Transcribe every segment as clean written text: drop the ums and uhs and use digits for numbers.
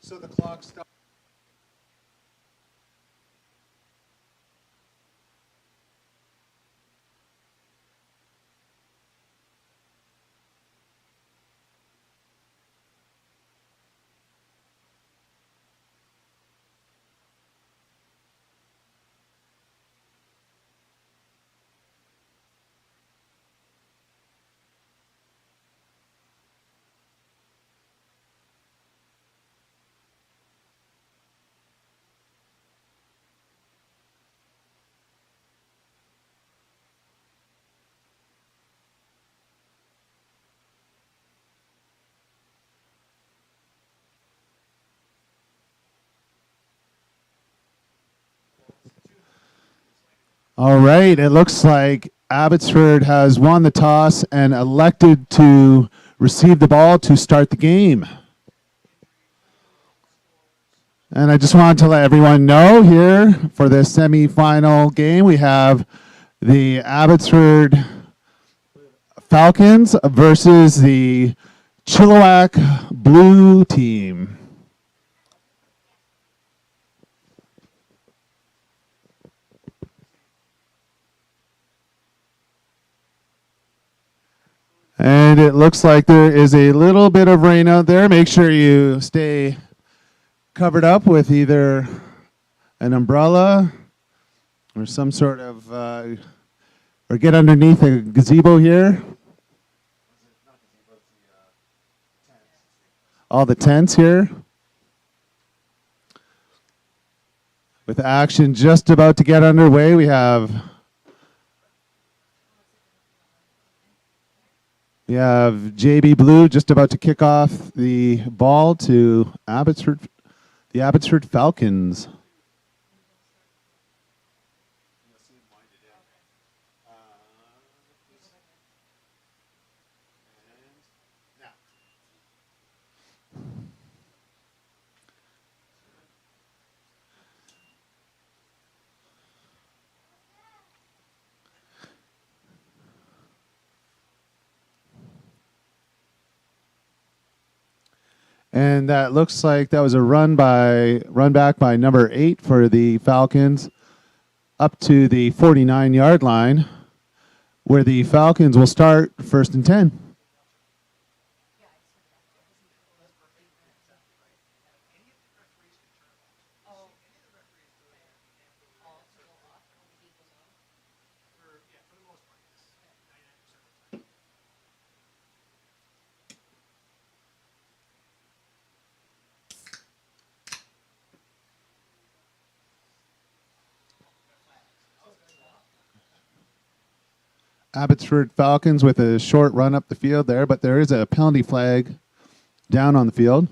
So the clock stops. All right, it looks like Abbotsford has won the toss and elected to receive the ball to start the game. And I just wanted to let everyone know here for the semifinal game, we have the Abbotsford Falcons versus the Chilliwack Blue team. And it looks like there is a little bit of rain out there. Make sure you stay covered up with either an umbrella or some sort of, or get underneath a gazebo here. All the tents here. With action just about to get underway, we have JB Blue just about to kick off the ball to the Abbotsford Falcons. And that looks like that was a run back by number 8 for the Falcons up to the 49-yard line, where the Falcons will start 1st and 10. Abbotsford Falcons with a short run up the field there, but there is a penalty flag down on the field.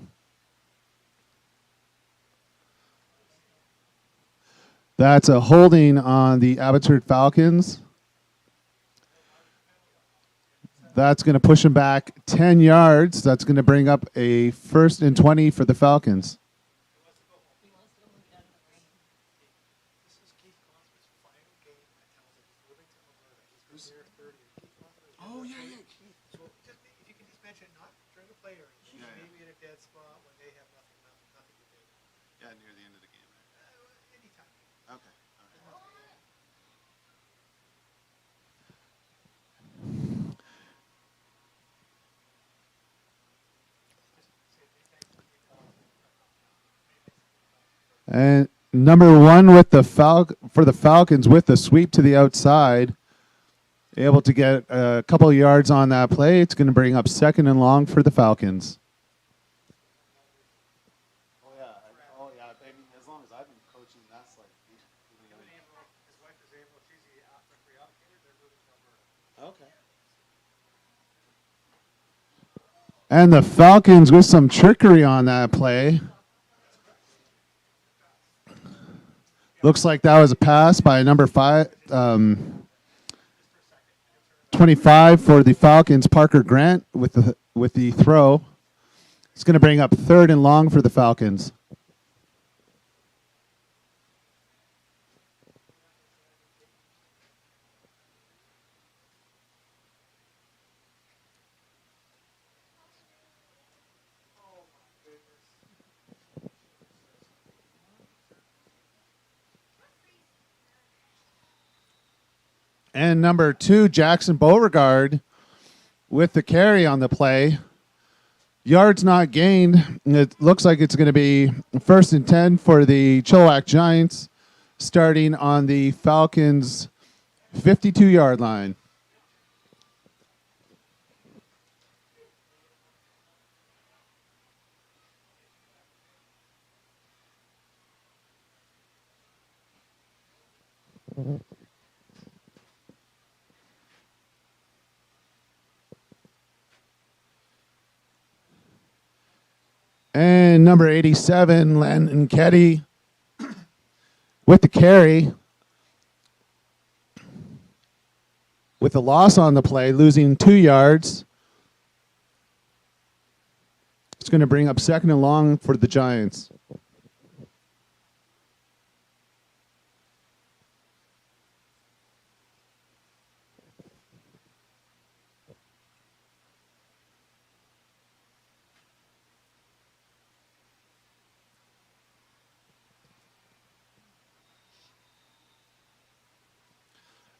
That's a holding on the Abbotsford Falcons. That's going to push them back 10 yards. That's going to bring up a 1st and 20 for the Falcons. Oh, yeah. So just if you can just mention not during the play area, maybe in a dead spot when they have nothing to do. Yeah, near the end of the game. Anytime. Okay. And number 1 with the for the Falcons with the sweep to the outside, able to get a couple of yards on that play. It's going to bring up 2nd and long for the Falcons. Oh yeah. I mean, as long as I've been coaching, that's like. His wife is able, she's the referee allocator, they're moving to Alberta. Okay. And the Falcons with some trickery on that play. Looks like that was a pass by number 25 for the Falcons, Parker Grant with the throw. It's going to bring up 3rd and long for the Falcons. And number 2, Jackson Beauregard with the carry on the play. Yards not gained. It looks like it's going to be 1st and 10 for the Chilliwack Giants, starting on the Falcons' 52-yard line. And number 87, Landon Ketty with the carry. With the loss on the play, losing 2 yards. It's going to bring up 2nd and long for the Giants.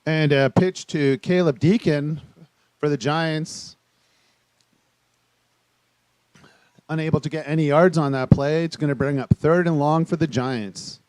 And a pitch to Caleb Deacon for the Giants. Unable to get any yards on that play. It's going to bring up 3rd and long for the Giants.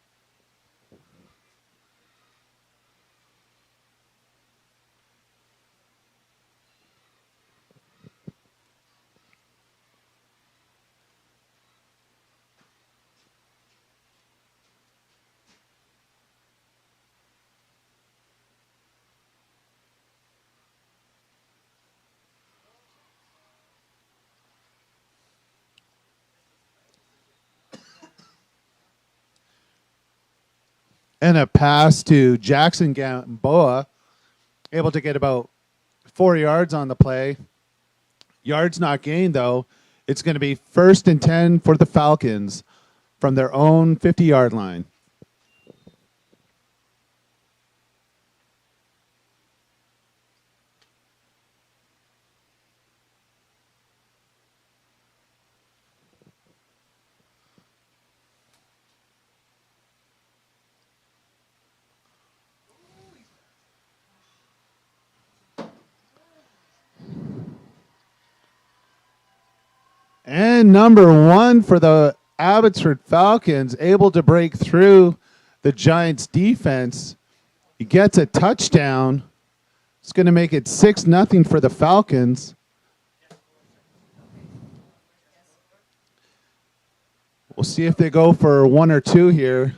And a pass to Jackson Gamboa, able to get about 4 yards on the play. Yards not gained, though. It's going to be 1st and 10 for the Falcons from their own 50-yard line. And number 1 for the Abbotsford Falcons, able to break through the Giants' defense. He gets a touchdown. It's going to make it 6-0 for the Falcons. We'll see if they go for 1 or 2 here.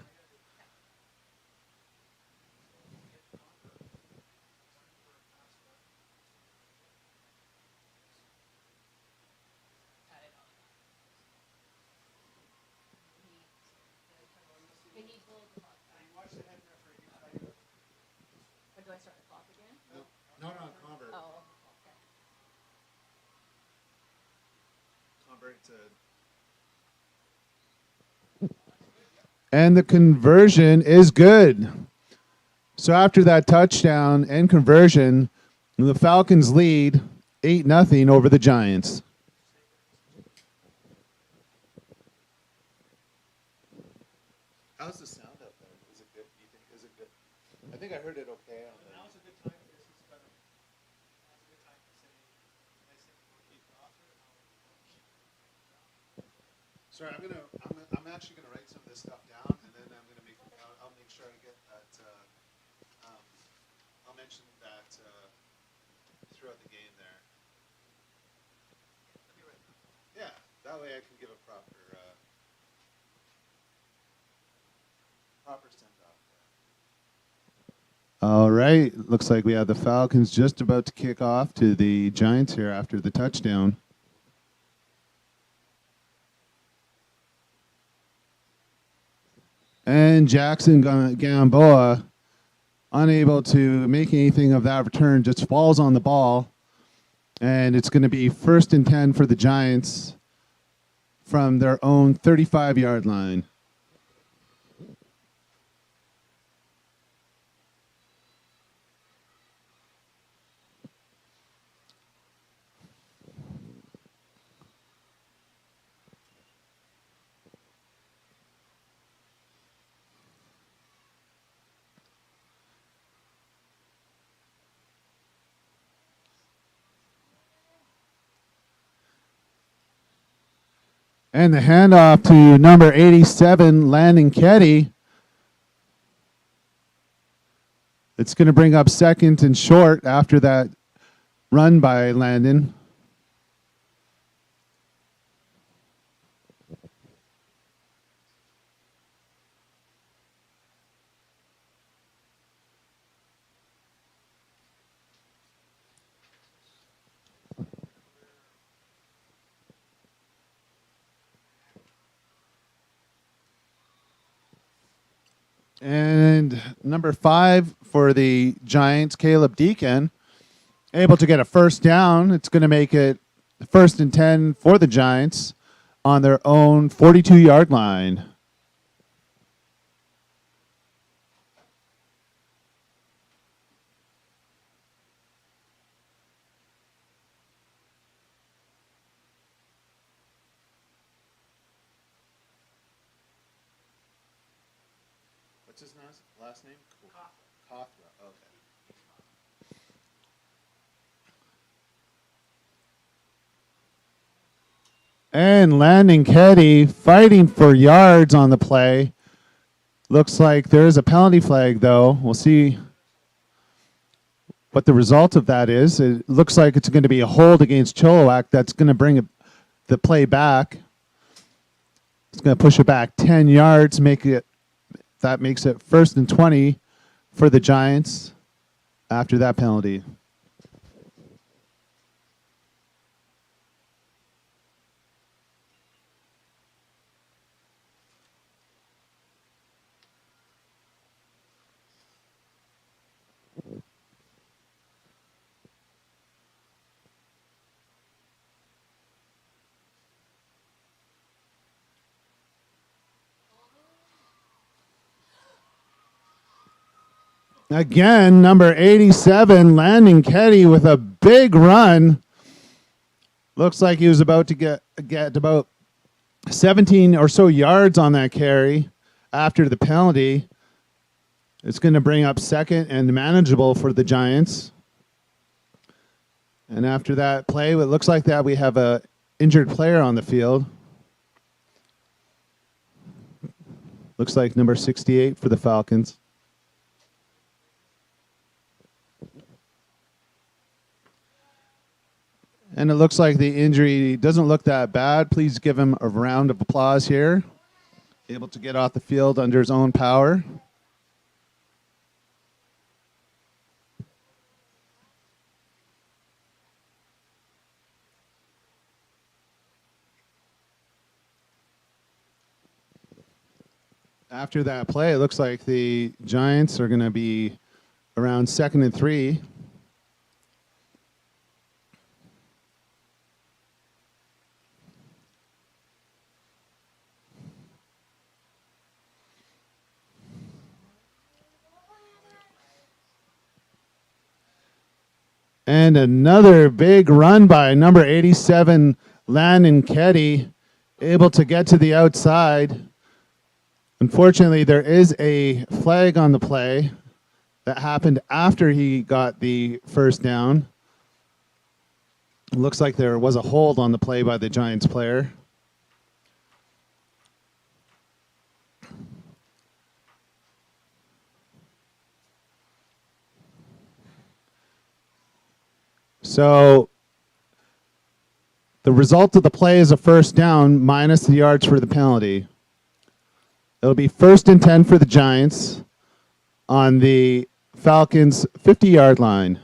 And the conversion is good. So after that touchdown and conversion, the Falcons lead 8-0 over the Giants. How's the sound out there? Is it good? Do you think? Is it good? I think I heard it okay. Now's a good time for this. It's better. Now's a good time to say, I said, we'll keep it off here. Sorry, I'm actually gonna write some of this stuff down, and then I'll make sure I get that. I'll mention that throughout the game there. Yeah, that way I can give a proper send off. All right, looks like we have the Falcons just about to kick off to the Giants here after the touchdown. And Jackson Gamboa, unable to make anything of that return, just falls on the ball. And it's going to be 1st and 10 for the Giants from their own 35-yard line. And the handoff to number 87, Landon Ketty. It's going to bring up second and short after that run by Landon. And number 5 for the Giants, Caleb Deacon, able to get a first down. It's going to make it first and 10 for the Giants on their own 42-yard line. What's his last name? Kothra. Okay. And Landon Ketty fighting for yards on the play. Looks like there is a penalty flag, though. We'll see what the result of that is. It looks like it's going to be a hold against Chilliwack. That's going to bring the play back. It's going to push it back 10 yards. That makes it first and 20 for the Giants after that penalty. Again, number 87, Landon Ketty with a big run. Looks like he was about to get about 17 or so yards on that carry after the penalty. It's going to bring up second and manageable for the Giants. And after that play, it looks like that we have a injured player on the field. Looks like number 68 for the Falcons. And it looks like the injury doesn't look that bad. Please give him a round of applause here. Able to get off the field under his own power. After that play, it looks like the Giants are going to be around 2nd and 3. And another big run by number 87, Landon Ketty, able to get to the outside. Unfortunately, there is a flag on the play that happened after he got the first down. It looks like there was a hold on the play by the Giants player. So the result of the play is a first down minus the yards for the penalty. It'll be first and 10 for the Giants on the Falcons' 50-yard line.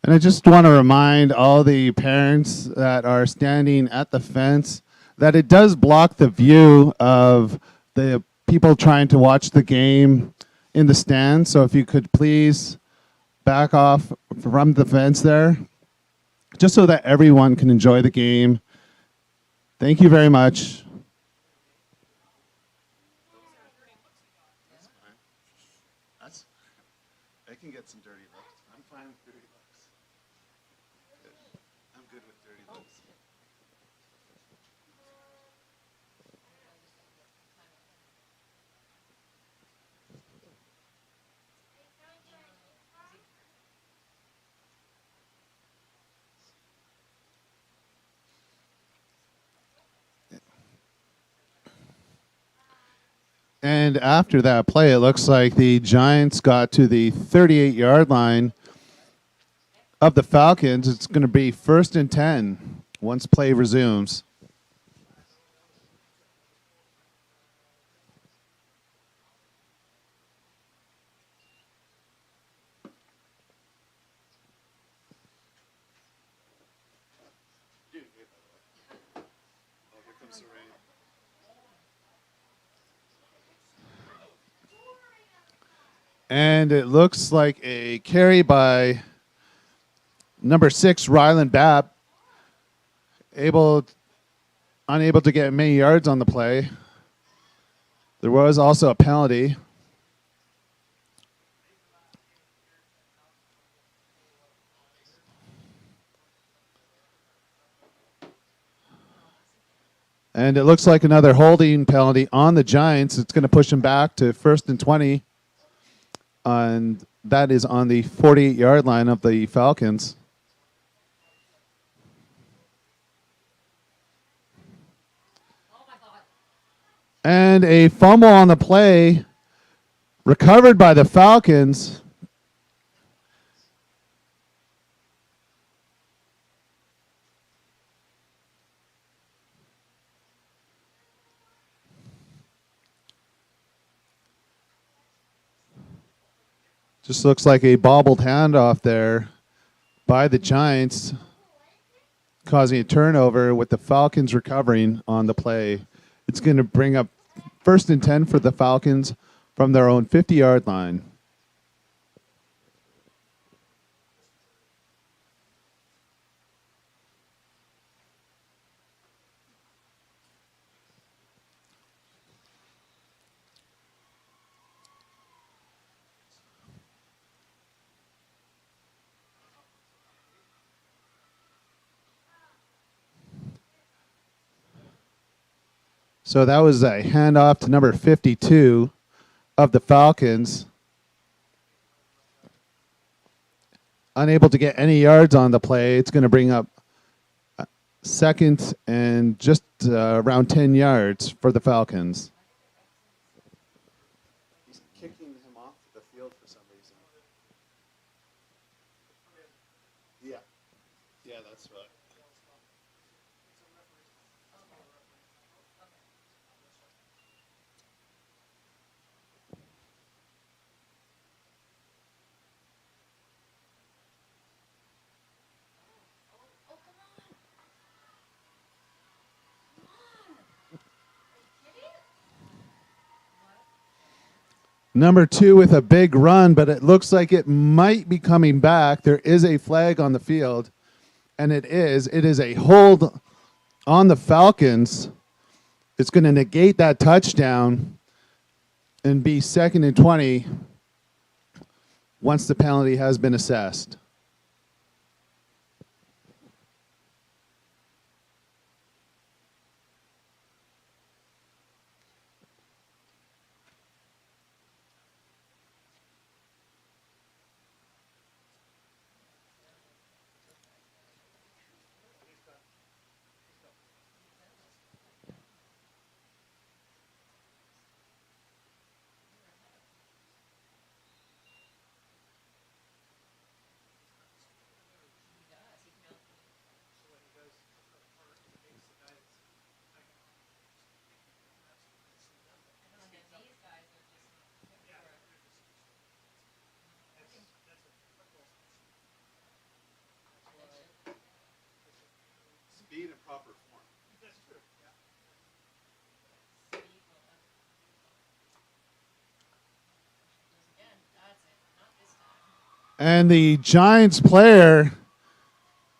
And I just want to remind all the parents that are standing at the fence that it does block the view of the people trying to watch the game in the stands. So if you could please back off from the fence there, just so that everyone can enjoy the game. Thank you very much. I can get some dirty looks. I'm fine with dirty looks. I'm good with dirty looks. And after that play, it looks like the Giants got to the 38-yard line of the Falcons. It's going to be 1st and 10 once play resumes. And it looks like a carry by number 6, Ryland Babb, unable to get many yards on the play. There was also a penalty. And it looks like another holding penalty on the Giants. It's going to push them back to 1st and 20. And that is on the 48-yard line of the Falcons. And a fumble on the play, recovered by the Falcons. Just looks like a bobbled handoff there by the Giants, causing a turnover with the Falcons recovering on the play. It's going to bring up 1st and 10 for the Falcons from their own 50-yard line. So that was a handoff to number 52 of the Falcons. Unable to get any yards on the play. It's going to bring up 2nd and just around 10 yards for the Falcons. He's kicking him off the field for some reason. Yeah. Yeah, that's right. Number 2 with a big run, but it looks like it might be coming back. There is a flag on the field, and it is. It is a hold on the Falcons. It's going to negate that touchdown and be 2nd and 20 once the penalty has been assessed. Speed and proper form. That's true. Yeah. And the Giants player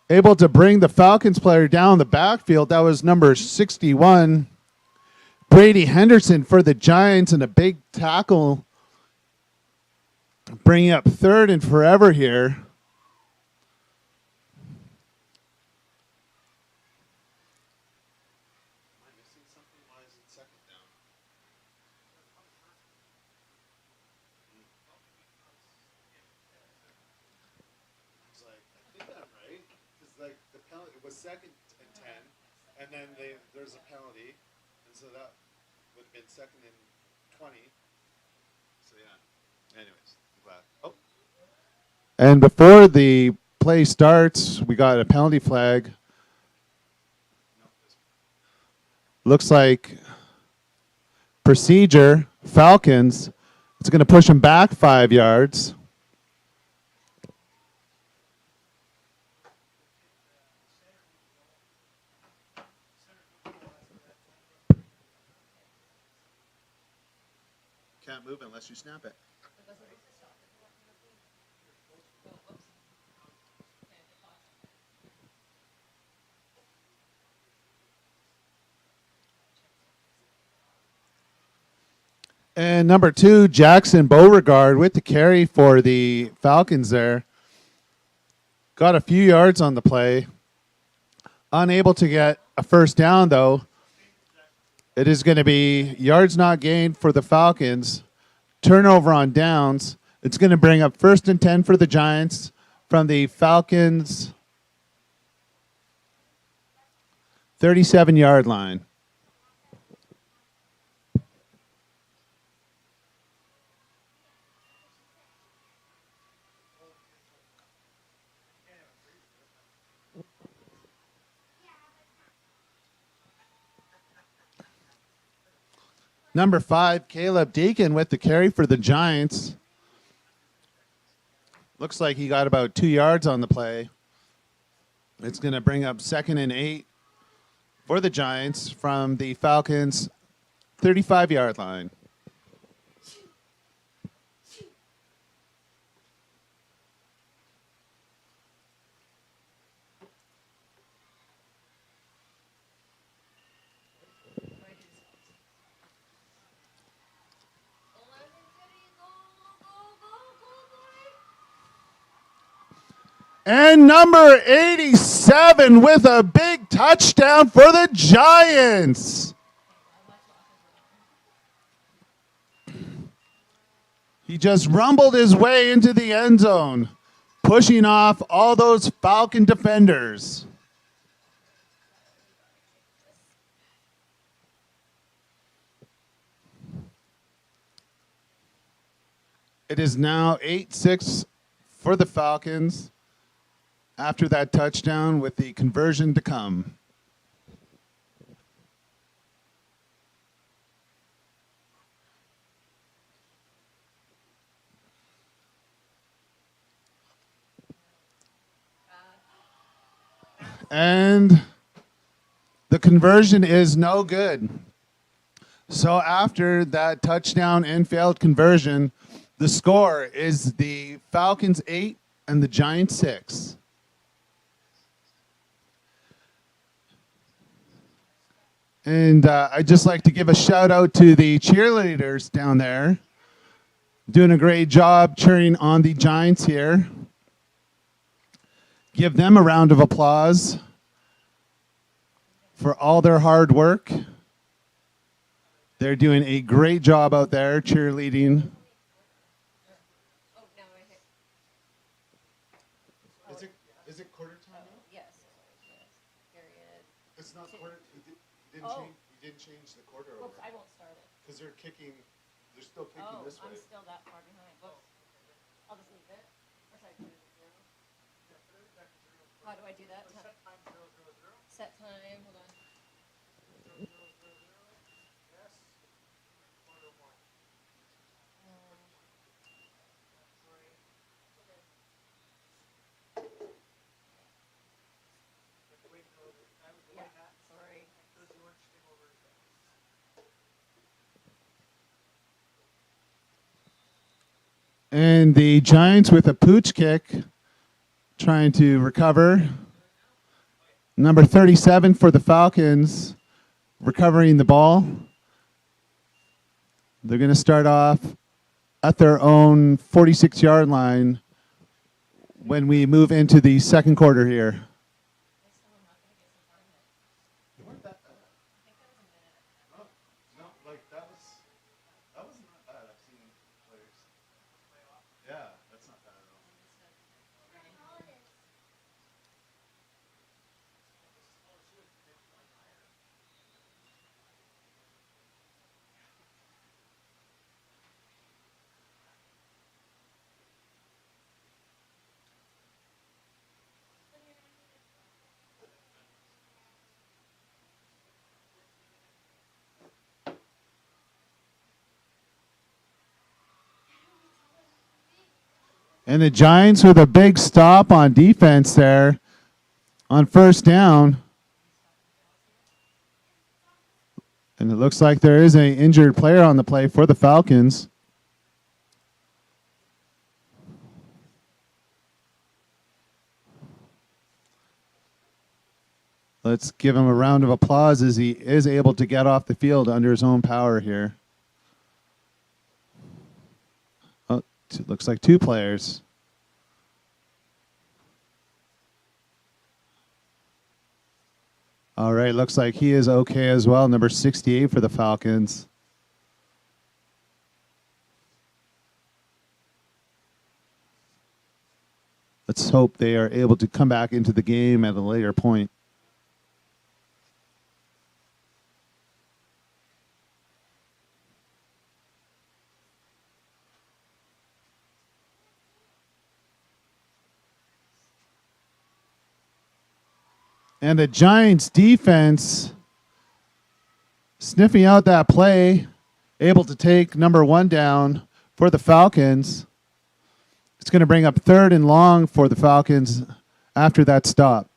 able to bring the Falcons player down the backfield. That was number 61, Brady Henderson for the Giants, and a big tackle, bringing up 3rd and forever here. It was 2nd and 10, and then there's a penalty, and so that would have been 2nd and 20. So yeah. Anyways, I'm glad. Oh. And before the play starts, we got a penalty flag. Looks like procedure, Falcons. It's going to push him back 5 yards. Can't move unless you snap it. And number 2, Jackson Beauregard with the carry for the Falcons there. Got a few yards on the play. Unable to get a first down, though. It is going to be yards not gained for the Falcons. Turnover on downs. It's going to bring up 1st and 10 for the Giants from the Falcons' 37-yard line. Number 5, Caleb Deacon with the carry for the Giants. Looks like he got about 2 yards on the play. It's going to bring up 2nd and 8 for the Giants from the Falcons' 35-yard line. And number 87 with a big touchdown for the Giants. He just rumbled his way into the end zone, pushing off all those Falcon defenders. It is now 8-6 for the Falcons after that touchdown with the conversion to come. And the conversion is no good. So after that touchdown and failed conversion, the score is the Falcons 8 and the Giants 6. And I'd just like to give a shout out to the cheerleaders down there. Doing a great job cheering on the Giants here. Give them a round of applause for all their hard work. They're doing a great job out there cheerleading. Is it quarter time now? Yes. Period. It's not quarter. You didn't change the quarter over. Oops, I won't start it. Because they're still kicking this way. I'm still that far behind. Whoops. I'll just leave it. Or should I put it at 0? How do I do that? Set time 000. Set time. Hold on. 000. Yes. Quarter 1. Sorry. Wait, no, I was Yeah. that. Sorry. Because you weren't staying over. And the Giants with a pooch kick, trying to recover. Number 37 for the Falcons, recovering the ball. They're going to start off at their own 46-yard line when we move into the second quarter here. And the Giants with a big stop on defense there on first down. And it looks like there is an injured player on the play for the Falcons. Let's give him a round of applause as he is able to get off the field under his own power here. Oh, looks like two players. All right, looks like he is okay as well. Number 68 for the Falcons. Let's hope they are able to come back into the game at a later point. And the Giants defense sniffing out that play, able to take number 1 down for the Falcons. It's going to bring up 3rd and long for the Falcons after that stop.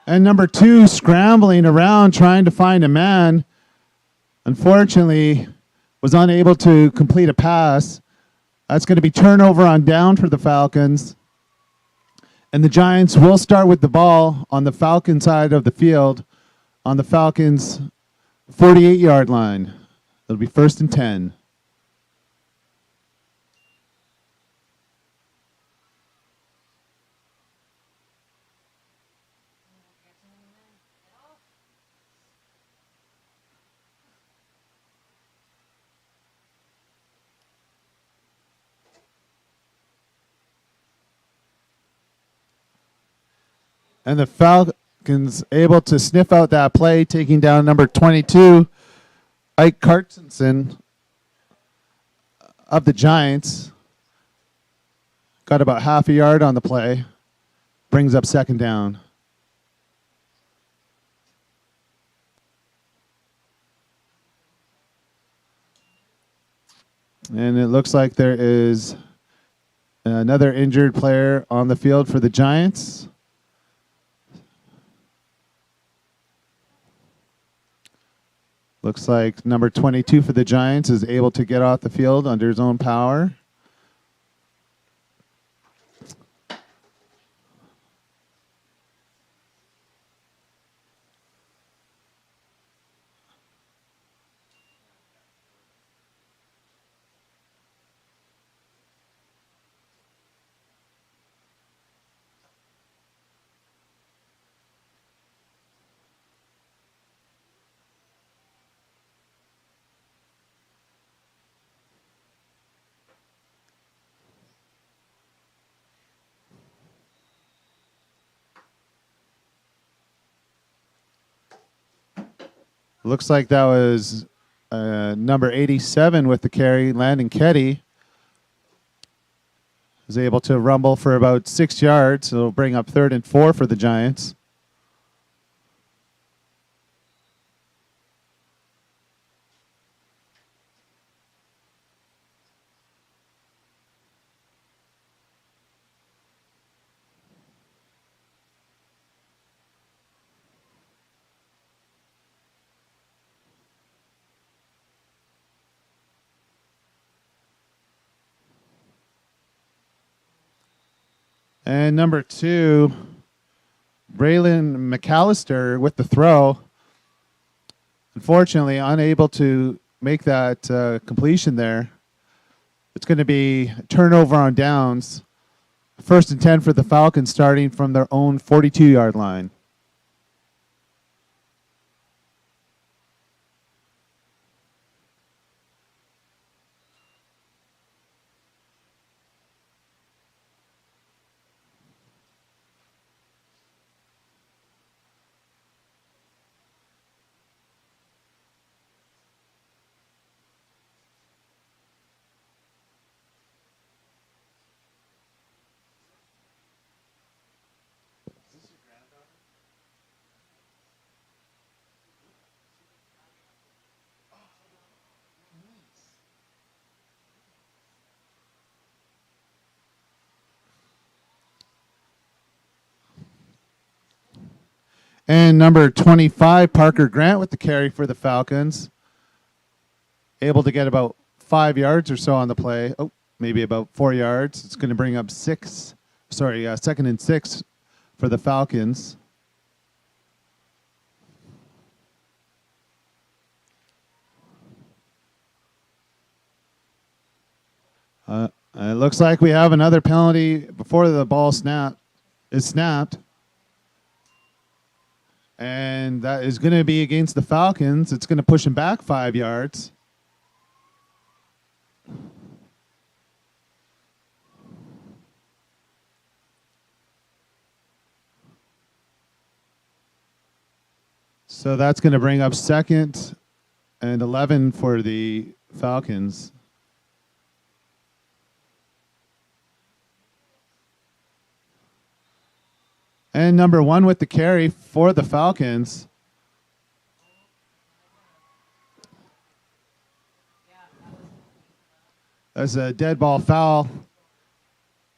And number 2 scrambling around trying to find a man. Unfortunately, was unable to complete a pass. That's going to be turnover on down for the Falcons. And the Giants will start with the ball on the Falcon side of the field on the Falcons' 48-yard line. It'll be 1st and 10. And the Falcons able to sniff out that play, taking down number 22, Ike Carstensen of the Giants. Got about half a yard on the play. Brings up 2nd down. And it looks like there is another injured player on the field for the Giants. Looks like number 22 for the Giants is able to get off the field under his own power. Looks like that was number 87 with the carry, Landon Ketty. Was able to rumble for about 6 yards. So it'll bring up 3rd and 4 for the Giants. And number 2, Braylon McAllister with the throw. Unfortunately, unable to make that completion there. It's going to be turnover on downs First and 10 for the Falcons starting from their own 42-yard line. And number 25, Parker Grant with the carry for the Falcons. Able to get about 5 yards or so on the play. Oh, maybe about 4 yards. It's going to bring up second and 6 for the Falcons. It looks like we have another penalty before the ball is snapped. And that is going to be against the Falcons. It's going to push them back 5 yards. So that's going to bring up 2nd and 11 for the Falcons. And number 1 with the carry for the Falcons. That's a dead ball foul.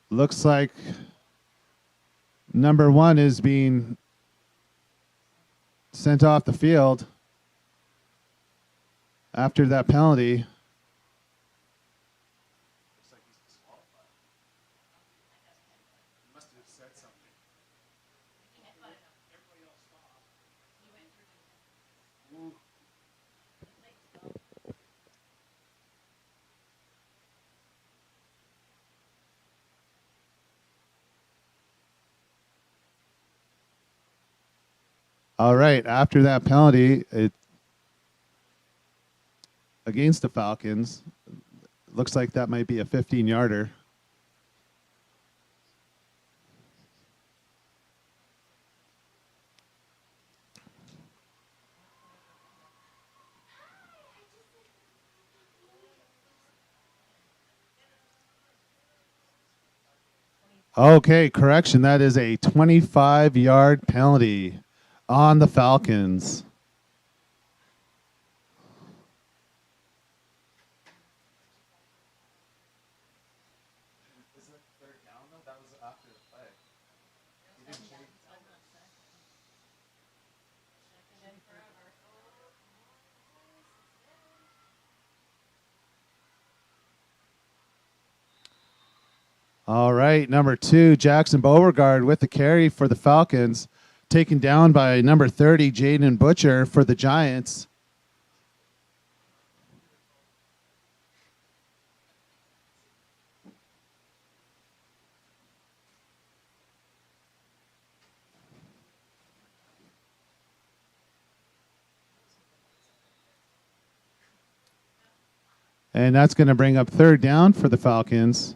Looks like number 1 is being sent off the field after that penalty. All right, after that penalty, against the Falcons, looks like that might be a 15-yarder. Okay, correction. That is a 25-yard penalty on the Falcons. All right, number 2, Jackson Beauregard with the carry for the Falcons, taken down by number 30, Jaden Butcher for the Giants. And that's going to bring up 3rd down for the Falcons.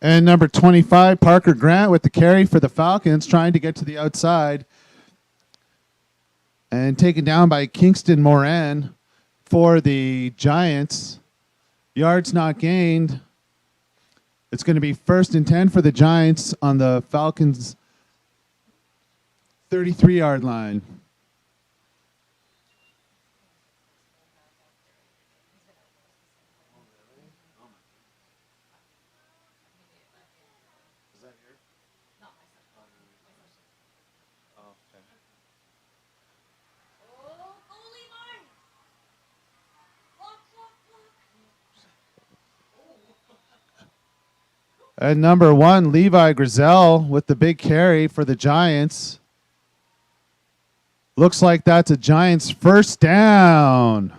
And number 25, Parker Grant with the carry for the Falcons, trying to get to the outside. And taken down by Kingston Moran for the Giants. Yards not gained. It's going to be 1st and 10 for the Giants on the Falcons' 33-yard line. And number 1, Levi Grizel with the big carry for the Giants. Looks like that's a Giants first down.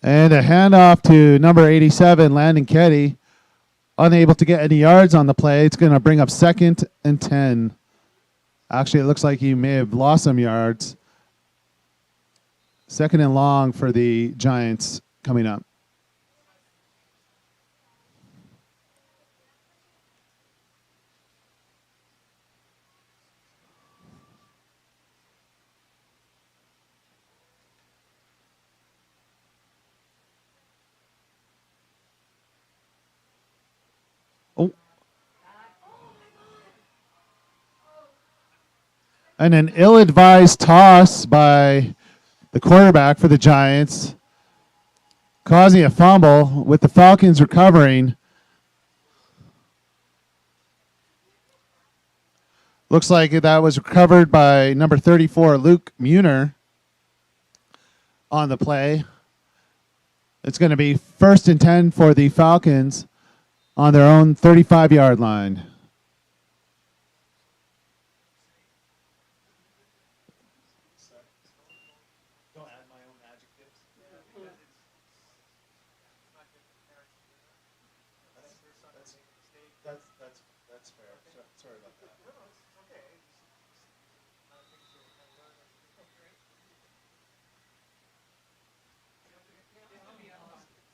And a handoff to number 87, Landon Ketty. Unable to get any yards on the play. It's going to bring up 2nd and 10. Actually, it looks like he may have lost some yards. 2nd and long for the Giants coming up. Oh. And an ill-advised toss by the quarterback for the Giants, causing a fumble with the Falcons recovering. Looks like that was recovered by number 34, Luke Muner, on the play. It's going to be 1st and 10 for the Falcons on their own 35-yard line. Don't add my own adjectives. That's fair. Sorry about that. No, it's okay.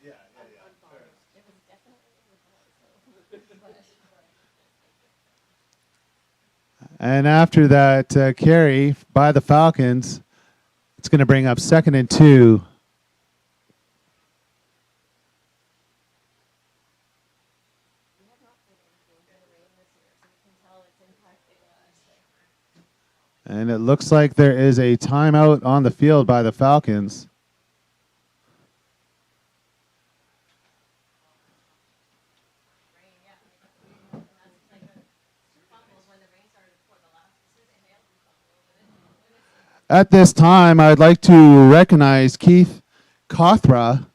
Yeah. Fair enough. It was definitely but And after that carry by the Falcons, it's going to bring up 2nd and 2. we have not played anything for the rain this year, so you can tell it's impacting us. And it looks like there is a timeout on the field by the Falcons. Rain, yeah. And that's like two fumbles when the rain started before the last. As soon as it hailed, we fumbled. At this time, I'd like to recognize Keith Cothra,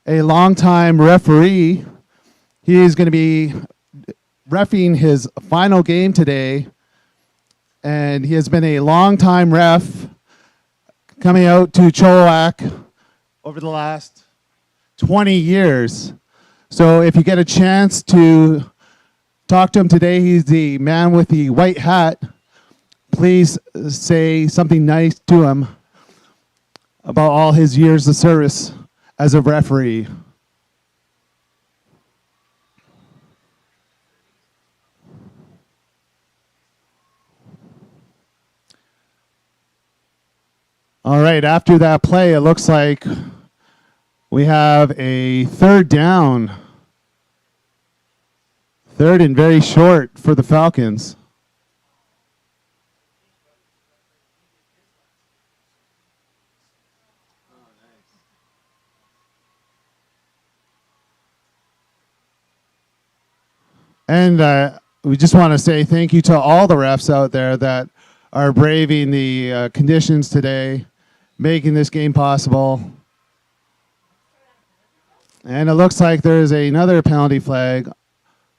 a longtime referee. He is going to be reffing his final game today, and he has been a longtime ref coming out to Chilliwack over the last 20 years. So if you get a chance to talk to him today, he's the man with the white hat. Please say something nice to him about all his years of service as a referee. All right, after that play, it looks like we have a 3rd down. 3rd and very short for the Falcons. And we just want to say thank you to all the refs out there that are braving the conditions today, making this game possible. And it looks like there is another penalty flag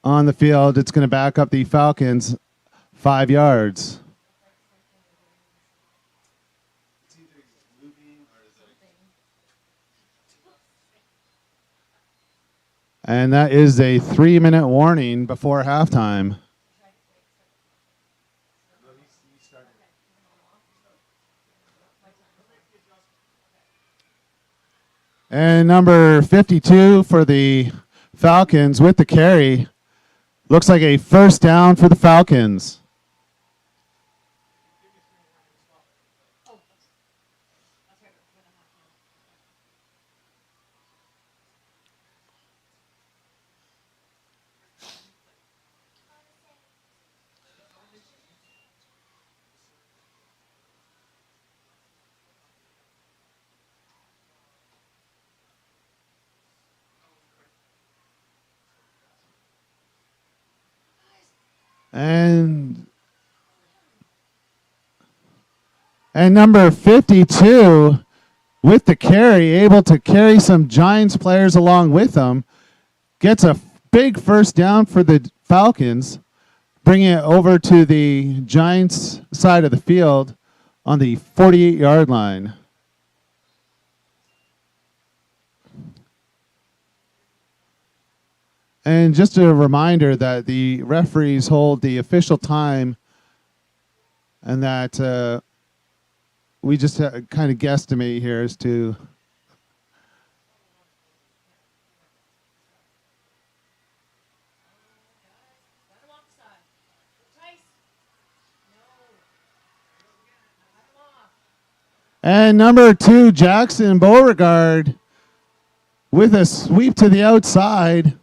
on the field. It's going to back up the Falcons 5 yards. And that is a 3-minute warning before halftime. And number 52 for the Falcons with the carry. Looks like a 1st down for the Falcons. And number 52 with the carry, able to carry some Giants players along with him, gets a big first down for the Falcons, bringing it over to the Giants side of the field on the 48-yard line. And just a reminder that the referees hold the official time and that we just kind of guesstimate here as to Got him offside. Tice. No. Got him off. and number 2, Jackson Beauregard with a sweep to the outside.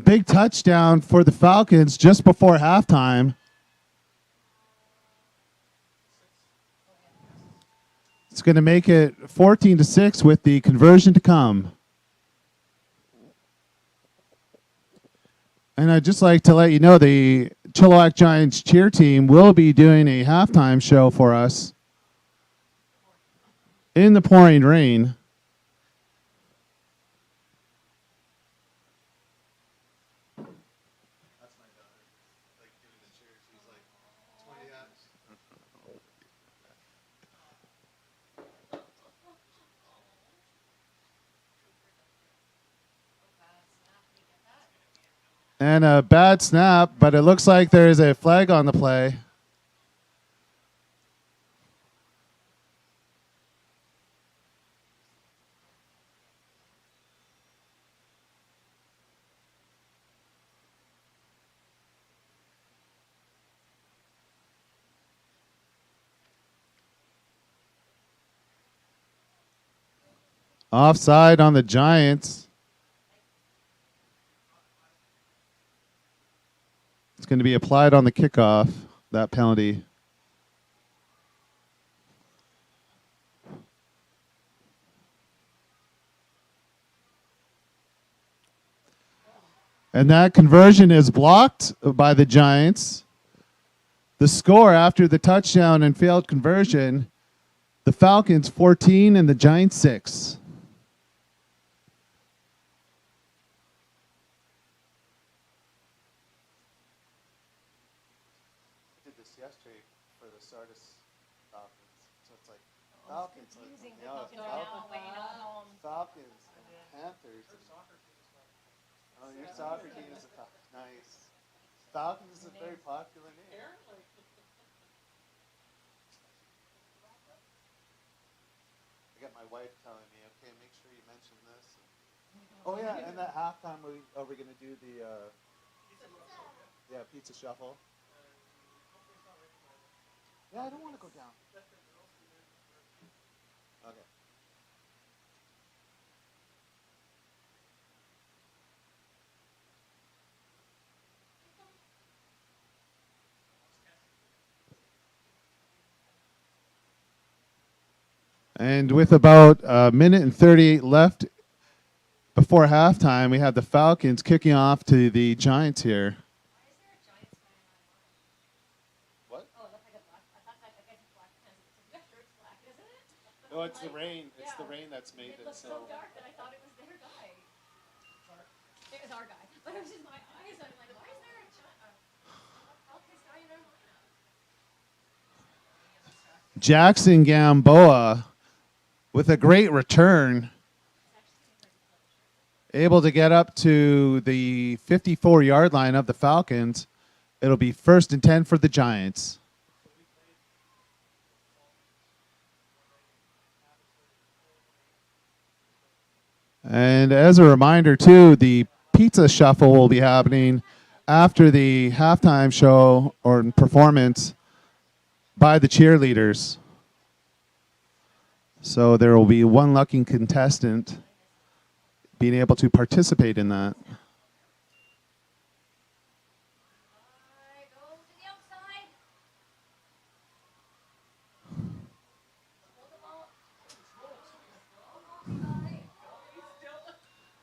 Big touchdown for the Falcons just before halftime. It's going to make it 14-6 with the conversion to come. And I'd just like to let you know the Chilliwack Giants cheer team will be doing a halftime show for us in the pouring rain. And a bad snap, but it looks like there is a flag on the play. Offside on the Giants. It's going to be applied on the kickoff, that penalty. And that conversion is blocked by the Giants. The score after the touchdown and failed conversion, the Falcons 14 and the Giants 6. Yesterday for the Sardis Falcons. So it's like Falcons, Confusing. Falcons and Panthers. Oh, your soccer team is nice. Falcons is a very popular name. I got my wife telling me, okay, make sure you mention this. Oh yeah, and at halftime, are we going to do the pizza shuffle? Yeah, I don't want to go down. Okay. And with about a minute and 38 left before halftime, we have the Falcons kicking off to the Giants here. No, it's the rain. It's the rain that's made it. It looked so dark that I thought it was their guy. It was our guy. But it was just my eyes. I'm like, why is there a Falcons guy in our lineup? Jackson Gamboa with a great return, able to get up to the 54-yard line of the Falcons. It'll be 1st and 10 for the Giants. And as a reminder, too, the pizza shuffle will be happening after the halftime show or performance by the cheerleaders. So there will be one lucky contestant being able to participate in that. Go to the outside.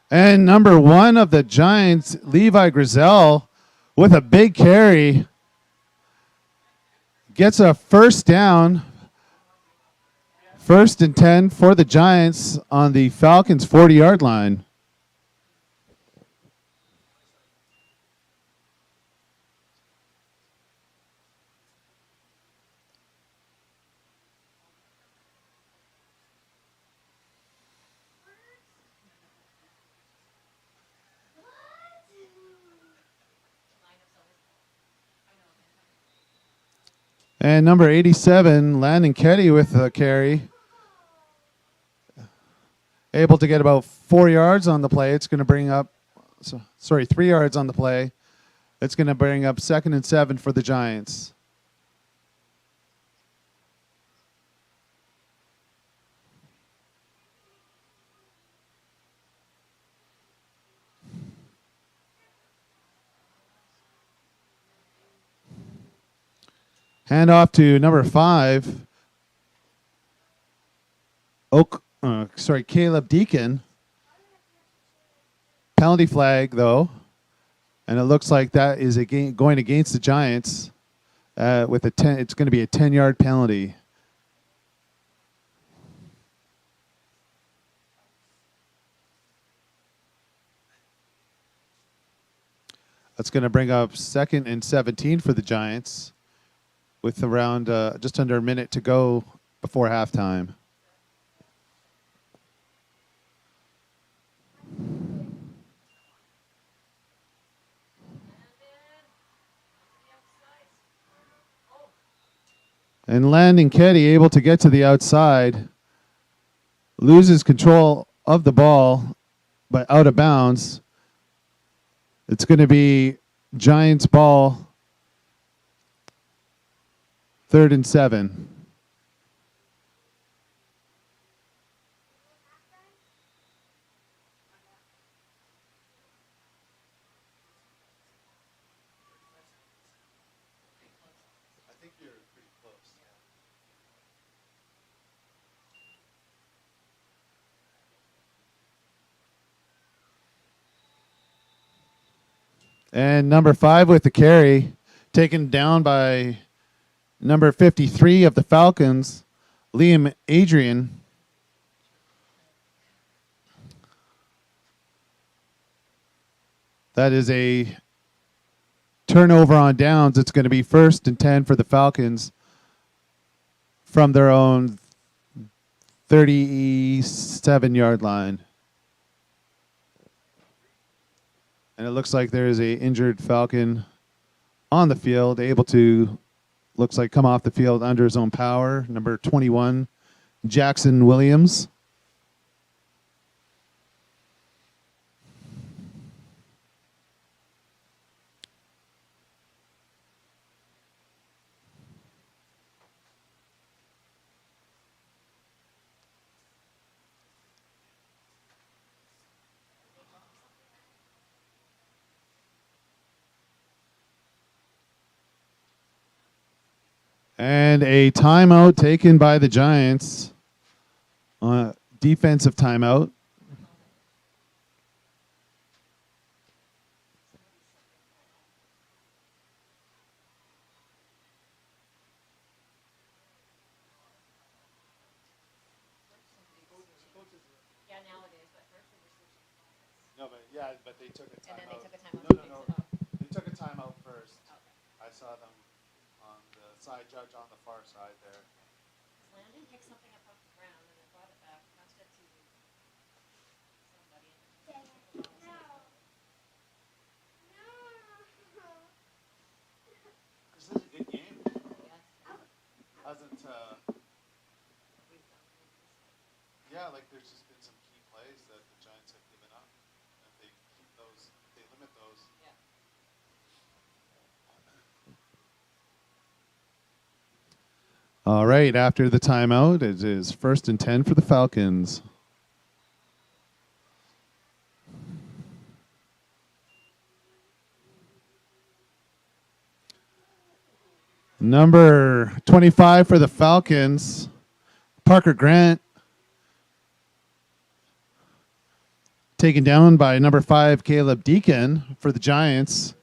And number 1 of the Giants, Levi Grizel, with a big carry. Gets a first down. 1st and 10 for the Giants on the Falcons' 40-yard line. And number 87, Landon Ketty with a carry. Able to get about 4 yards on the play. It's going to bring up, 3 yards on the play. It's going to bring up 2nd and 7 for the Giants. Hand off to number 5, Caleb Deacon. Penalty flag, though. And it looks like that is going against the Giants with a 10. It's going to be a 10-yard penalty. That's going to bring up 2nd and 17 for the Giants with around just under a minute to go before halftime. And Landon Ketty able to get to the outside, loses control of the ball, but out of bounds. It's going to be Giants ball, 3rd and 7. I think you're pretty close. And number 5 with the carry, taken down by number 53 of the Falcons, Liam Adrian. That is a turnover on downs. It's going to be 1st and 10 for the Falcons from their own 37-yard line. And it looks like there is a injured Falcon on the field, able to, looks like, come off the field under his own power. Number 21, Jackson Williams. And a timeout taken by the Giants. Defensive timeout. Yeah, nowadays, but first they were switching. No, but they took a And then they took a timeout. No. They took a timeout first. Okay. I saw them on the side judge on the far side there. Landon picked something up off the ground and then brought it back, passed it to somebody. This is a good game. Yes. Hasn't like there's just been some key plays that the Giants have given up, and they keep those. They limit those. Yeah. All right, after the timeout, it is 1st and 10 for the Falcons. Number 25 for the Falcons, Parker Grant, taken down by number 5, Caleb Deacon for the Giants.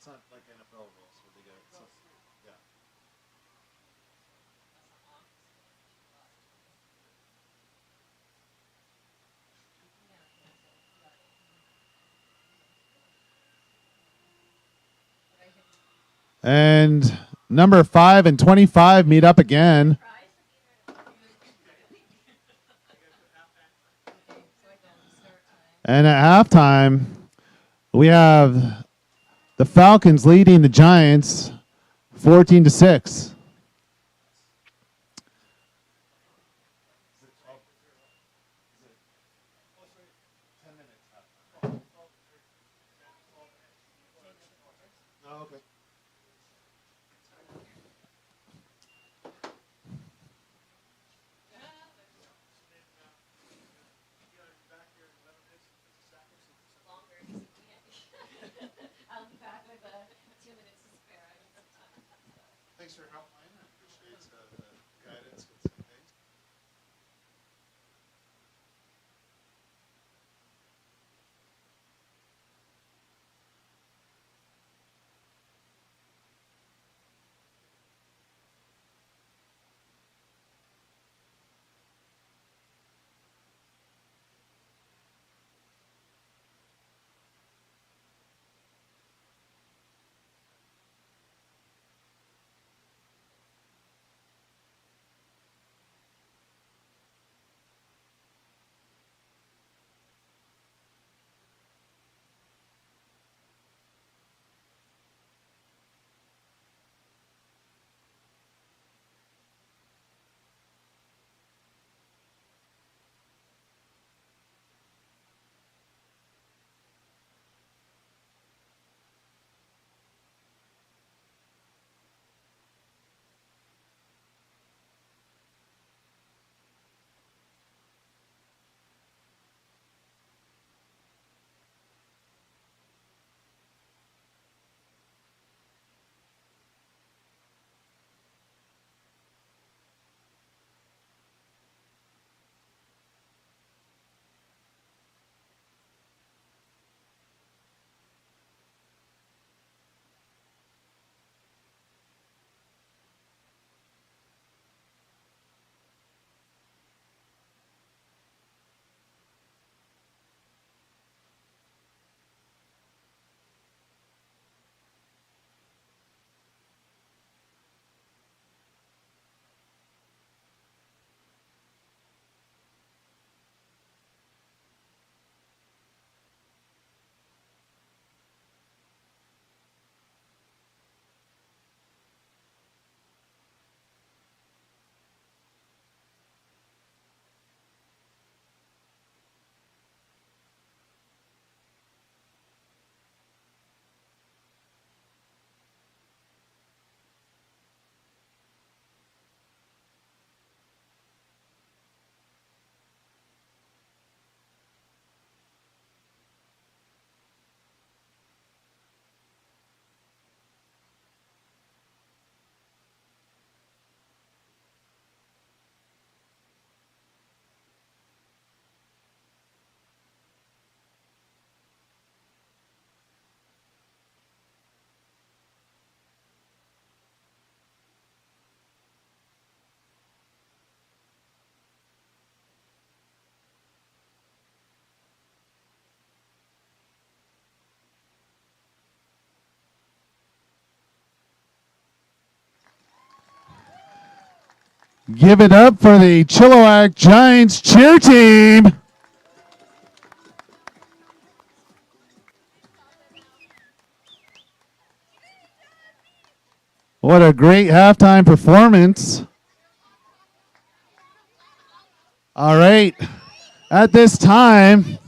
It's not like NFL rules where they get it. So, yeah. And number 5 and 25 meet up again. And at halftime, we have the Falcons leading the Giants 14-6. I'll be back with 2 minutes to spare. I need some time. Thanks for your help, Mine. I appreciate the guidance with some things. Give it up for the Chilliwack Giants cheer team. What a great halftime performance. All right. At this time,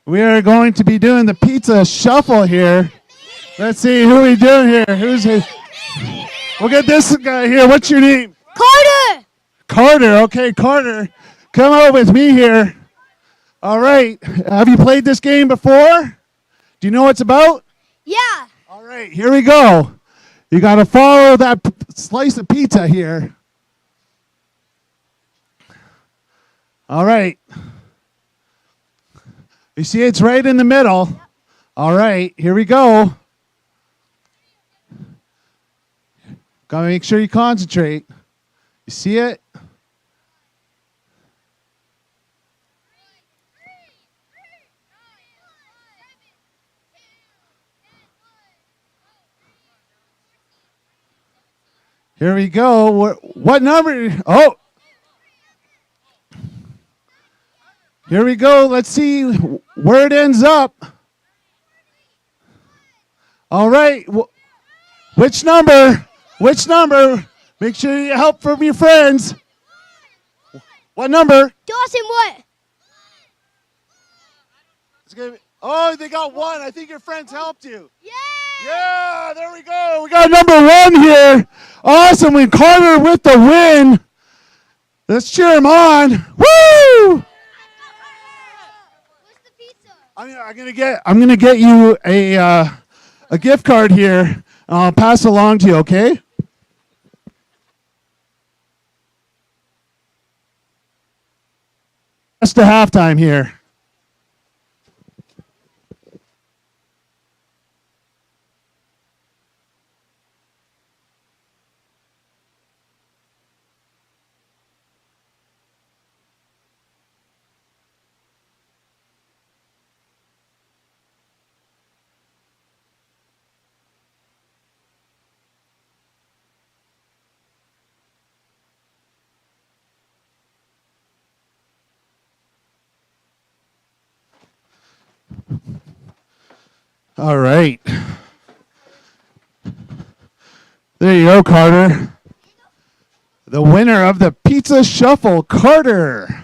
we are going to be doing the pizza shuffle here. Let's see who we doing here. We'll get this guy here. What's your name? Carter! Carter. Okay, Carter. Come out with me here. All right. Have you played this game before? Do you know what it's about? Yeah. All right, here we go. You got to follow that slice of pizza here. All right. You see it's right in the middle. All right, here we go. Gotta make sure you concentrate. You see it? Here we go. What number? Oh. Here we go. Let's see where it ends up. All right. Which number? Which number? Make sure you help from your friends. What number? Dawson, what? Oh, they got one. I think your friends helped you. Yeah! Yeah, there we go. We got number 1 here. Awesome. We Carter with the win. Let's cheer him on. Woo! What's the pizza? I'm gonna get you a gift card here. I'll pass it along to you. Okay. Just a halftime here. All right. There you go, Carter. The winner of the Pizza Shuffle, Carter.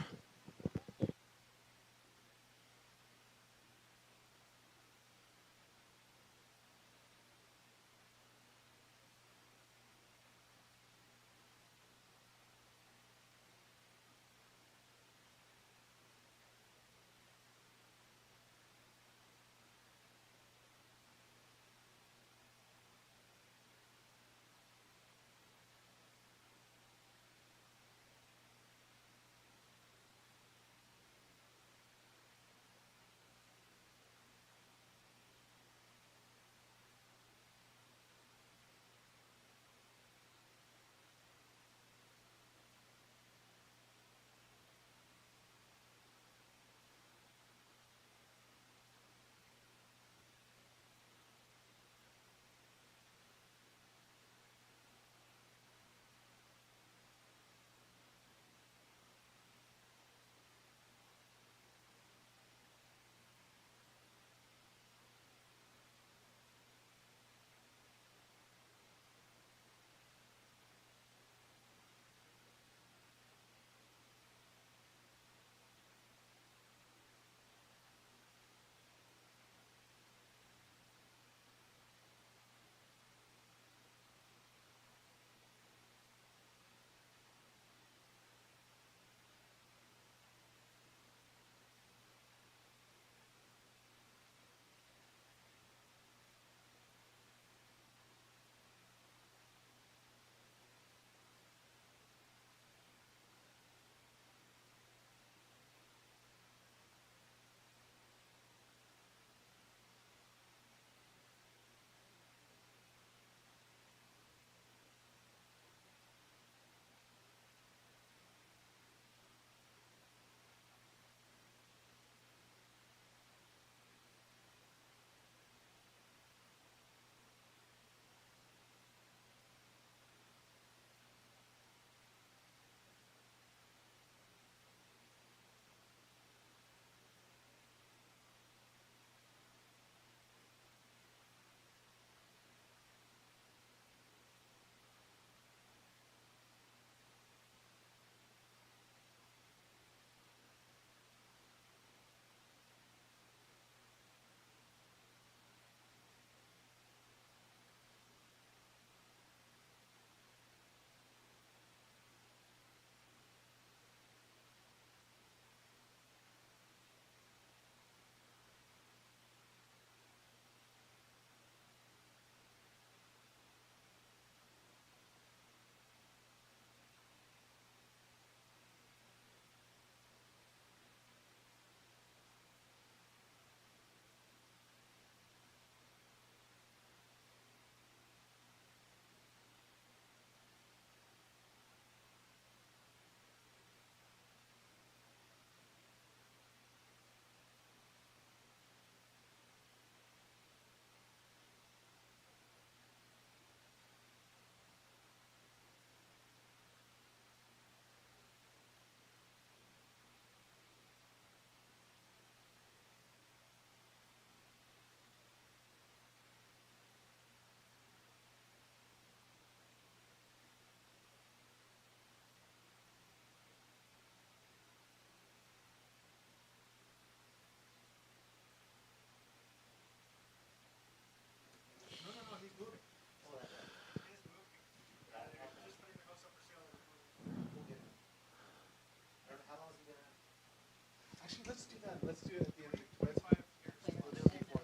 Actually, let's do that. Let's do it at the end of the. That's fine. We'll do it before.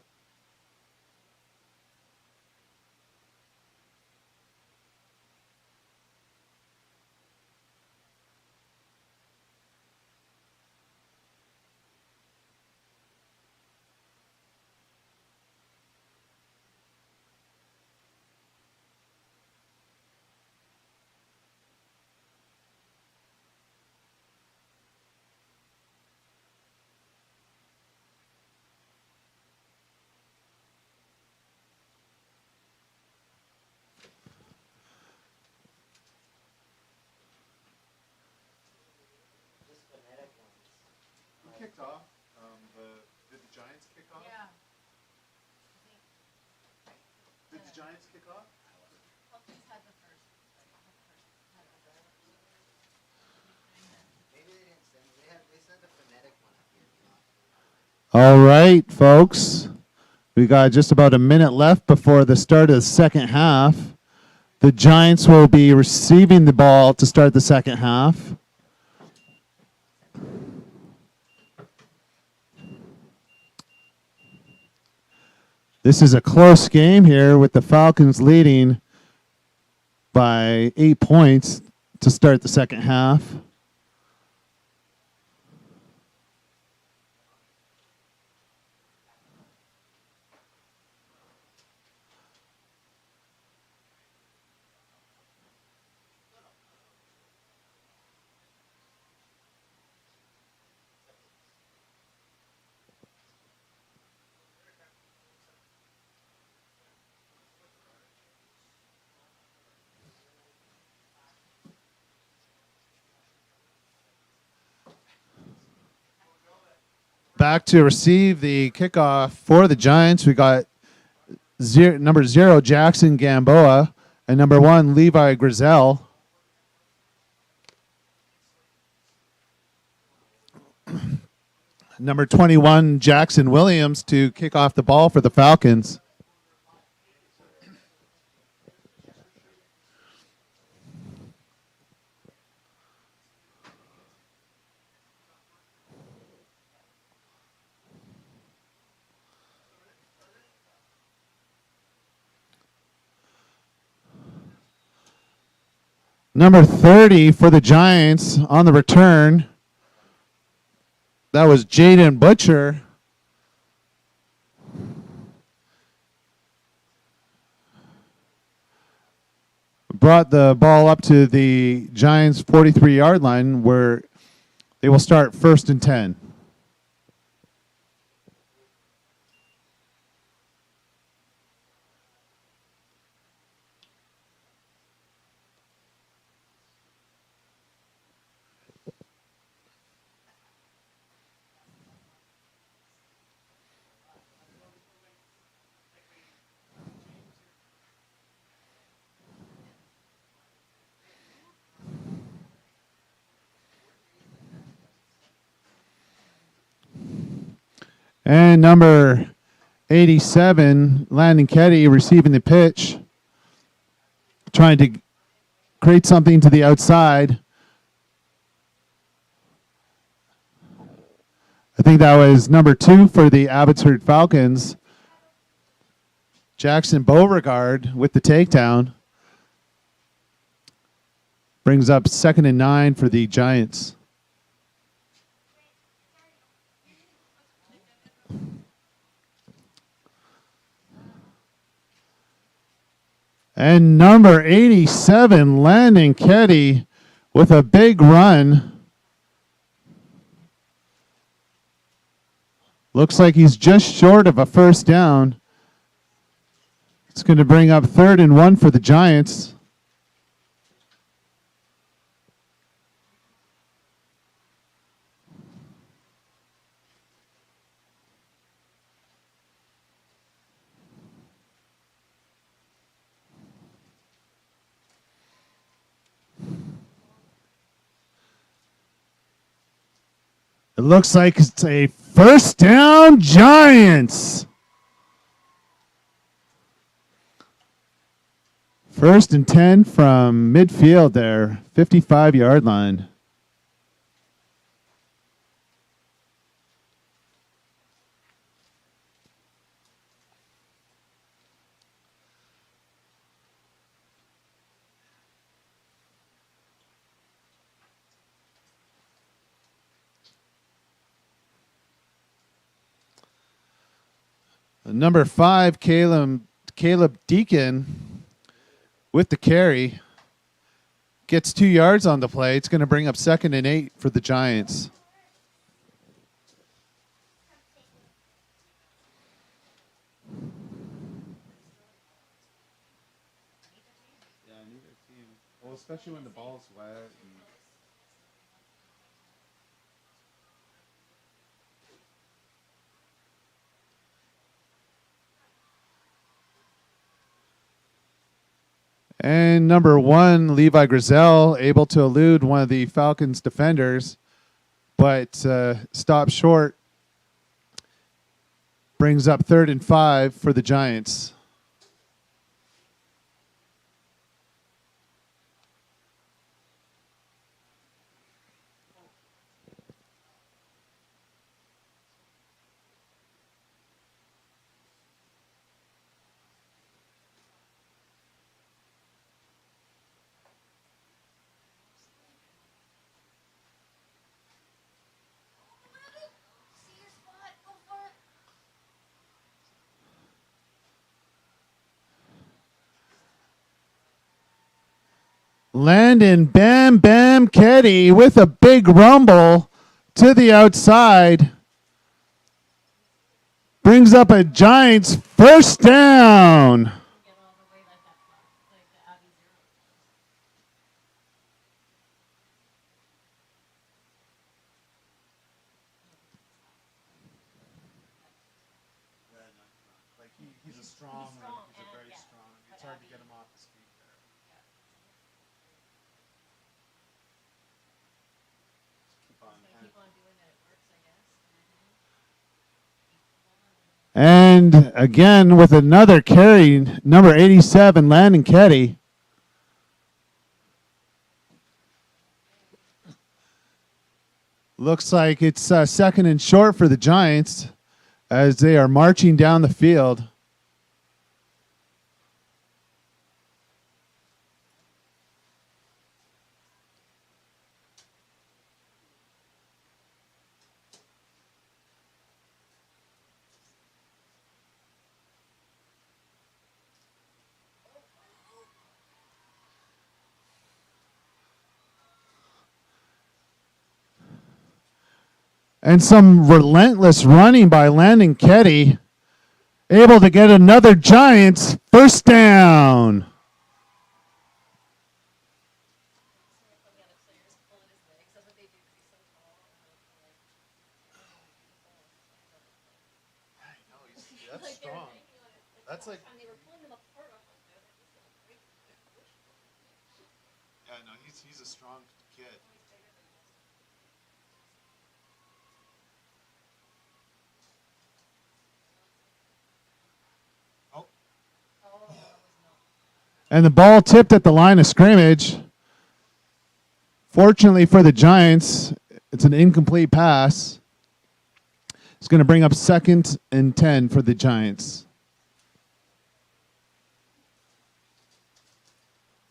Who kicked off? Did the Giants kick off? Yeah. Did the Giants kick off? Well, he's had the first. Maybe they didn't send. They sent the phonetic one up here. All right, folks. We got just about a minute left before the start of the second half. The Giants will be receiving the ball to start the second half. This is a close game here with the Falcons leading by 8 points to start the second half. Back to receive the kickoff for the Giants. We got number 0, Jackson Gamboa, and number 1, Levi Grizel. Number 21, Jackson Williams, to kick off the ball for the Falcons. Number 30 for the Giants on the return. That was Jaden Butcher. Brought the ball up to the Giants' 43-yard line where they will start 1st and 10. And number 87, Landon Ketty, receiving the pitch, trying to create something to the outside. I think that was number 2 for the Abbotsford Falcons, Jackson Beauregard, with the takedown. Brings up 2nd and 9 for the Giants. And number 87, Landon Ketty, with a big run. Looks like he's just short of a first down. It's going to bring up 3rd and 1 for the Giants. It looks like it's a first down, Giants. 1st and 10 from midfield there, 55-yard line. Number 5, Caleb Deacon with the carry. Gets 2 yards on the play. It's going to bring up 2nd and 8 for the Giants. Yeah, neither team. Well, especially when the ball's wet. And number 1, Levi Grizel, able to elude one of the Falcons defenders, but stopped short. Brings up 3rd and 5 for the Giants. Landon Bam Bam Ketty with a big rumble to the outside. Brings up a Giants first down. He's a strong one. He's a very strong. It's hard to get him off his feet there. And again with another carry, number 87, Landon Ketty. Looks like it's 2nd and short for the Giants as they are marching down the field. And some relentless running by Landon Ketty, able to get another Giants first down. That's strong. That's like. Yeah, no, he's a strong kid. And the ball tipped at the line of scrimmage. Fortunately for the Giants, it's an incomplete pass. It's going to bring up 2nd and 10 for the Giants.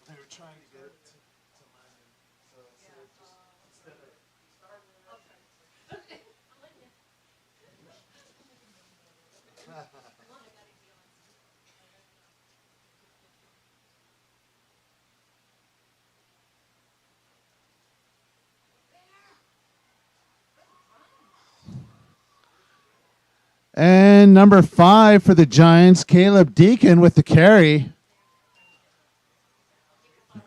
They were trying to get it to Landon. So instead of And number 5 for the Giants, Caleb Deacon with the carry.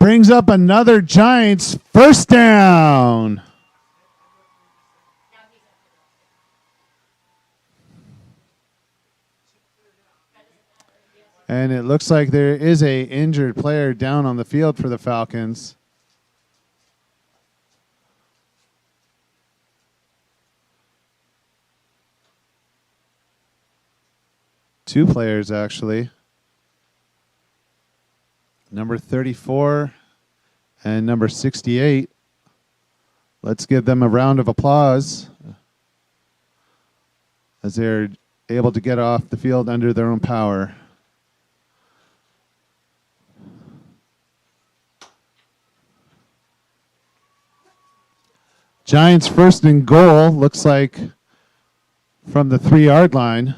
Brings up another Giants first down. And it looks like there is a injured player down on the field for the Falcons. Two players, actually. Number 34 and number 68. Let's give them a round of applause as they're able to get off the field under their own power. Giants 1st and goal, looks like from the 3-yard line.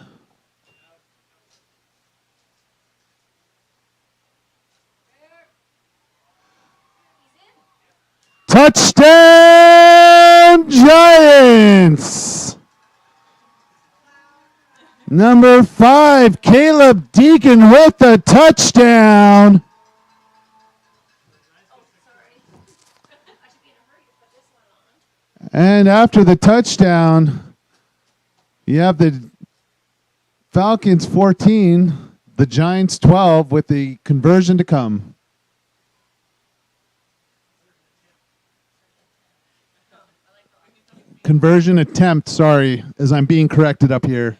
Touchdown Giants! Number 5, Caleb Deacon with the touchdown. And after the touchdown, you have the Falcons 14, the Giants 12 with the conversion to come. Conversion attempt, sorry, as I'm being corrected up here.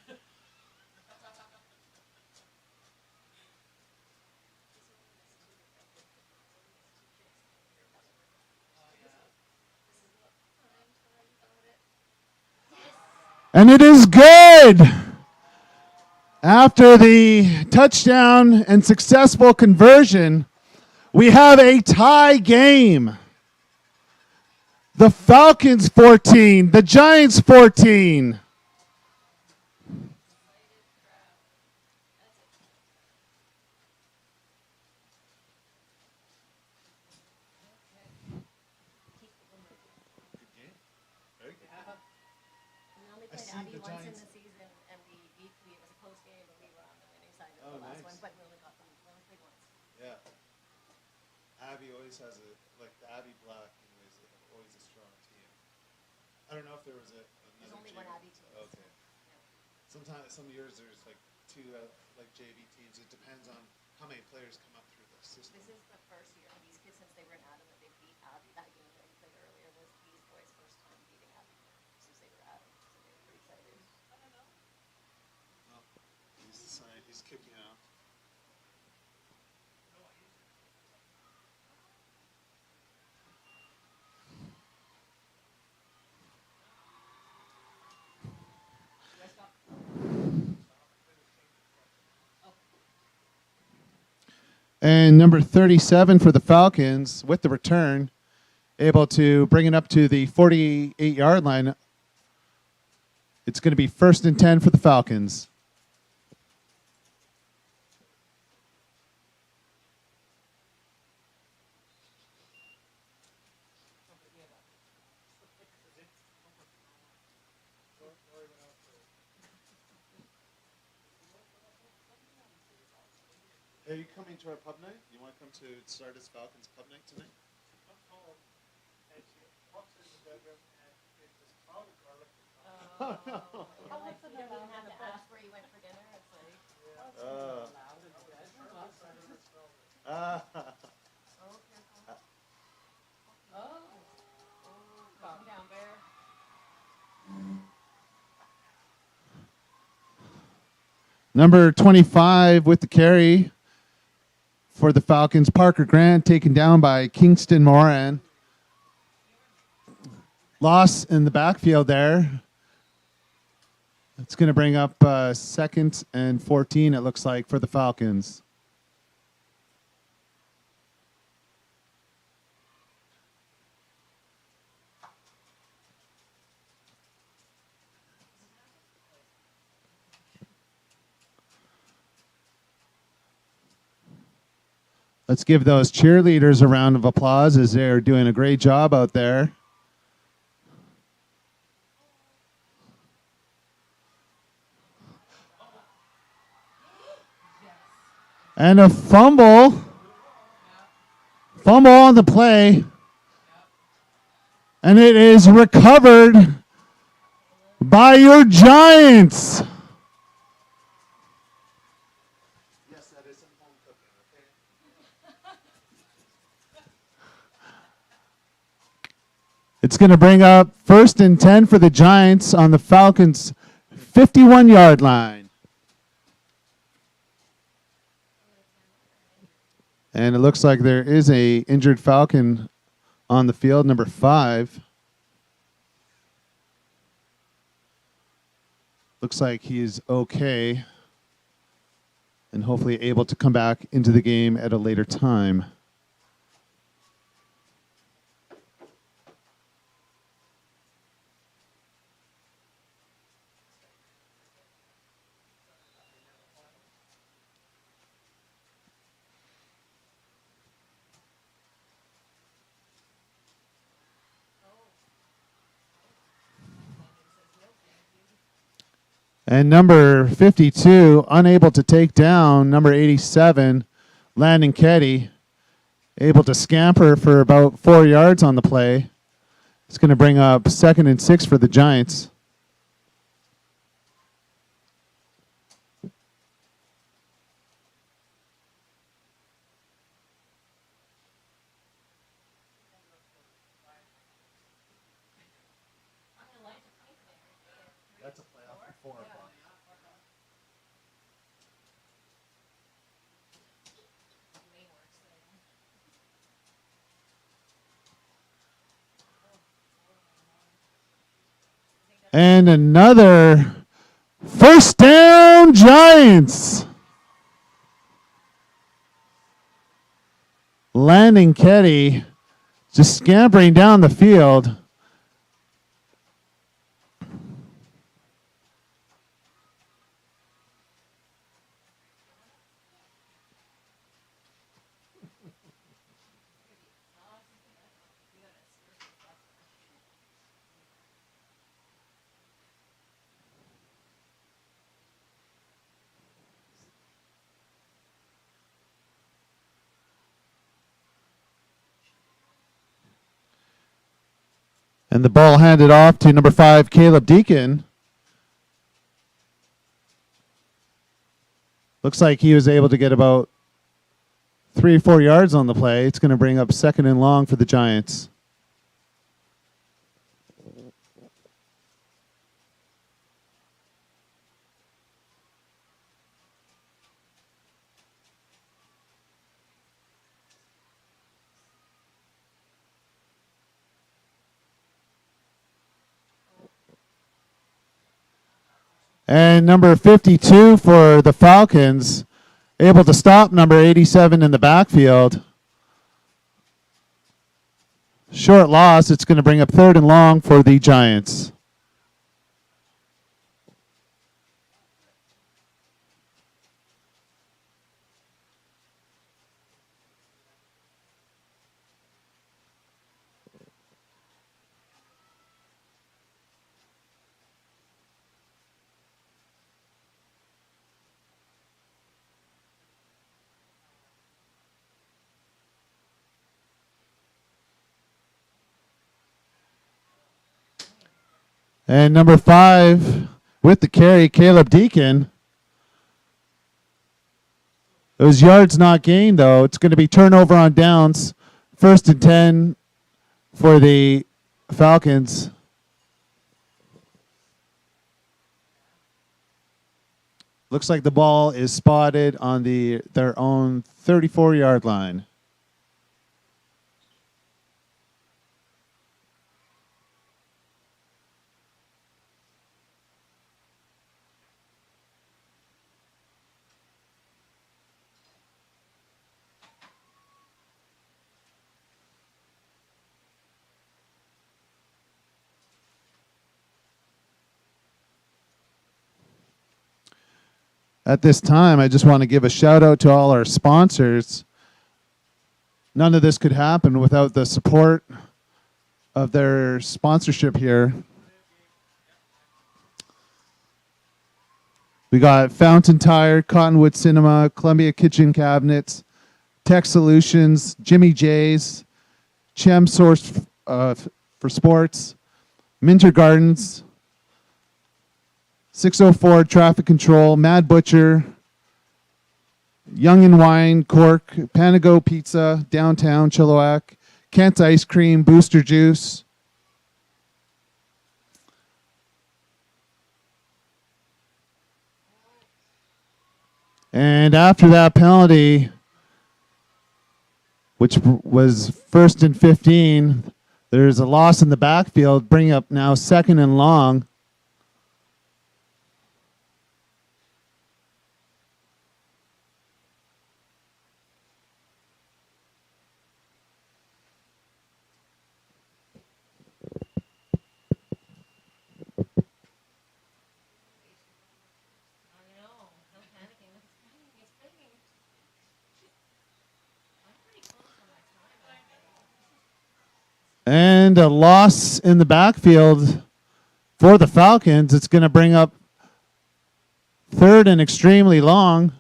And it is good. After the touchdown and successful conversion, we have a tie game. The Falcons 14, the Giants 14. We only played Abby once in the season, and it was a close game, but we were on the winning side of the last one, but we only played once. Yeah. Abby always has the Abby Black always a strong team. I don't know if there was There's only one Abby team. Okay. Sometimes, some years there's two JV teams. It depends on how many players come up through the system. This is the first year, these kids, since they were in Adam, that they beat Abby. That game that we played earlier was these boys' first time beating Abby since they were Adam, so they were pretty excited. He's kicking out. And number 37 for the Falcons with the return, able to bring it up to the 48-yard line. It's going to be 1st and 10 for the Falcons. Are you coming to our pub night? You want to come to Stardust Falcons pub night tonight? I'm home, and she walks in the bedroom, and it's this cloud of garlic. You're like, you don't even have to ask where you went for dinner, it's like, calm down, Bear. Number 25 with the carry for the Falcons, Parker Grant, taken down by Kingston Moran. Loss in the backfield there. It's going to bring up 2nd and 14, it looks like, for the Falcons. Let's give those cheerleaders a round of applause as they're doing a great job out there. And a fumble. Fumble on the play. And it is recovered by your Giants. Yes, that is some home cooking, okay? It's going to bring up 1st and 10 for the Giants on the Falcons' 51-yard line. And it looks like there is a injured Falcon on the field, number 5. Looks like he's okay and hopefully able to come back into the game at a later time. And number 52, unable to take down number 87, Landon Ketty, able to scamper for about 4 yards on the play. It's going to bring up 2nd and 6 for the Giants. That's a playoff for 4 o'clock. And another first down, Giants. Landon Ketty just scampering down the field. And the ball handed off to number 5, Caleb Deacon. Looks like he was able to get about 3 or 4 yards on the play. It's going to bring up 2nd and long for the Giants. And number 52 for the Falcons, able to stop number 87 in the backfield. Short loss. It's going to bring up 3rd and long for the Giants. And number 5 with the carry, Caleb Deacon. Those yards not gained, though. It's going to be turnover on downs. 1st and 10 for the Falcons. Looks like the ball is spotted on their own 34-yard line. At this time, I just want to give a shout out to all our sponsors. None of this could happen without the support of their sponsorship here. We got Fountain Tire, Cottonwood Cinema, Columbia Kitchen Cabinets, Tech Solutions, Jimmy J's, Chem Source for Sports, Minter Gardens, 604 Traffic Control, Mad Butcher, Young and Wine, Cork, Panago Pizza, Downtown, Chilliwack, Kent's Ice Cream, Booster Juice. And after that penalty, which was 1st and 15, there's a loss in the backfield, bringing up now 2nd and long. And a loss in the backfield for the Falcons. It's going to bring up Third and extremely long.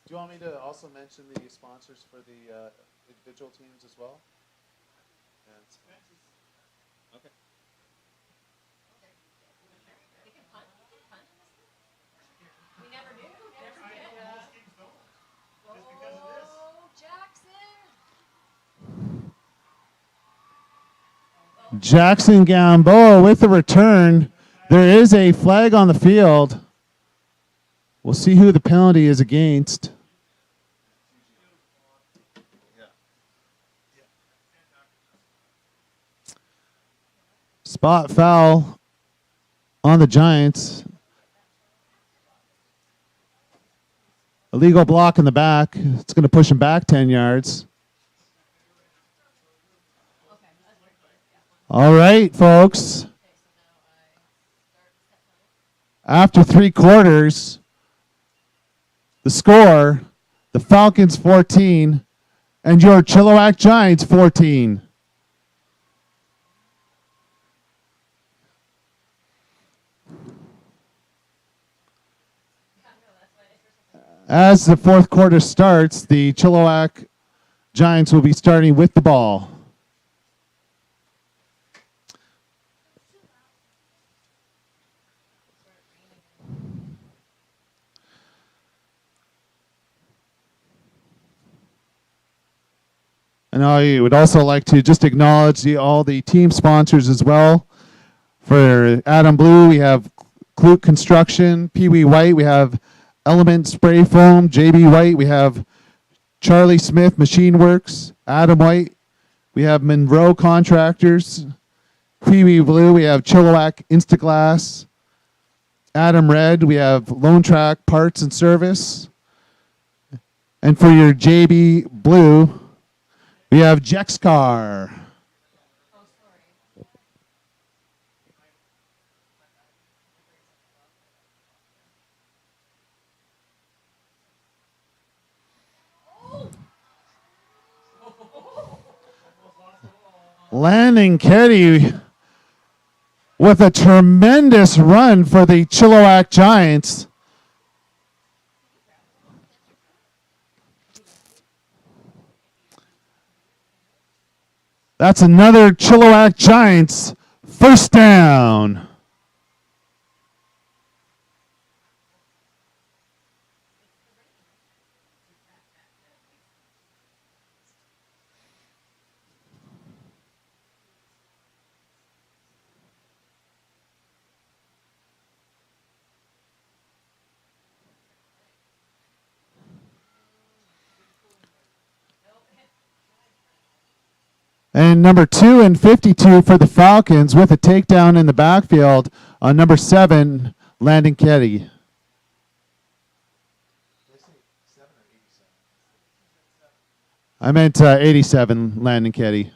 Do you want me to also mention the sponsors for the individual teams as well? Okay. They can punt. They can punt. We never do. Never did. Oh, Jackson. Jackson Gamboa with the return. There is a flag on the field. We'll see who the penalty is against. Spot foul on the Giants. Illegal block in the back. It's going to push him back 10 yards. All right, folks. After 3 quarters, the score, the Falcons 14 and your Chilliwack Giants 14. As the fourth quarter starts, the Chilliwack Giants will be starting with the ball. And I would also like to just acknowledge all the team sponsors as well. For Adam Blue, we have Klute Construction. Pee Wee White, we have Element Spray Foam. JB White, we have Charlie Smith Machine Works. Adam White, we have Monroe Contractors. Pee Wee Blue, we have Chilliwack Instaglass. Adam Red, we have Lone Track Parts and Service. And for your JB Blue, we have Jexcar. Landing Ketty with a tremendous run for the Chilliwack Giants. That's another Chilliwack Giants first down. And number 2 and 52 for the Falcons with a takedown in the backfield on number 7, Landon Ketty. I meant 87, Landon Ketty.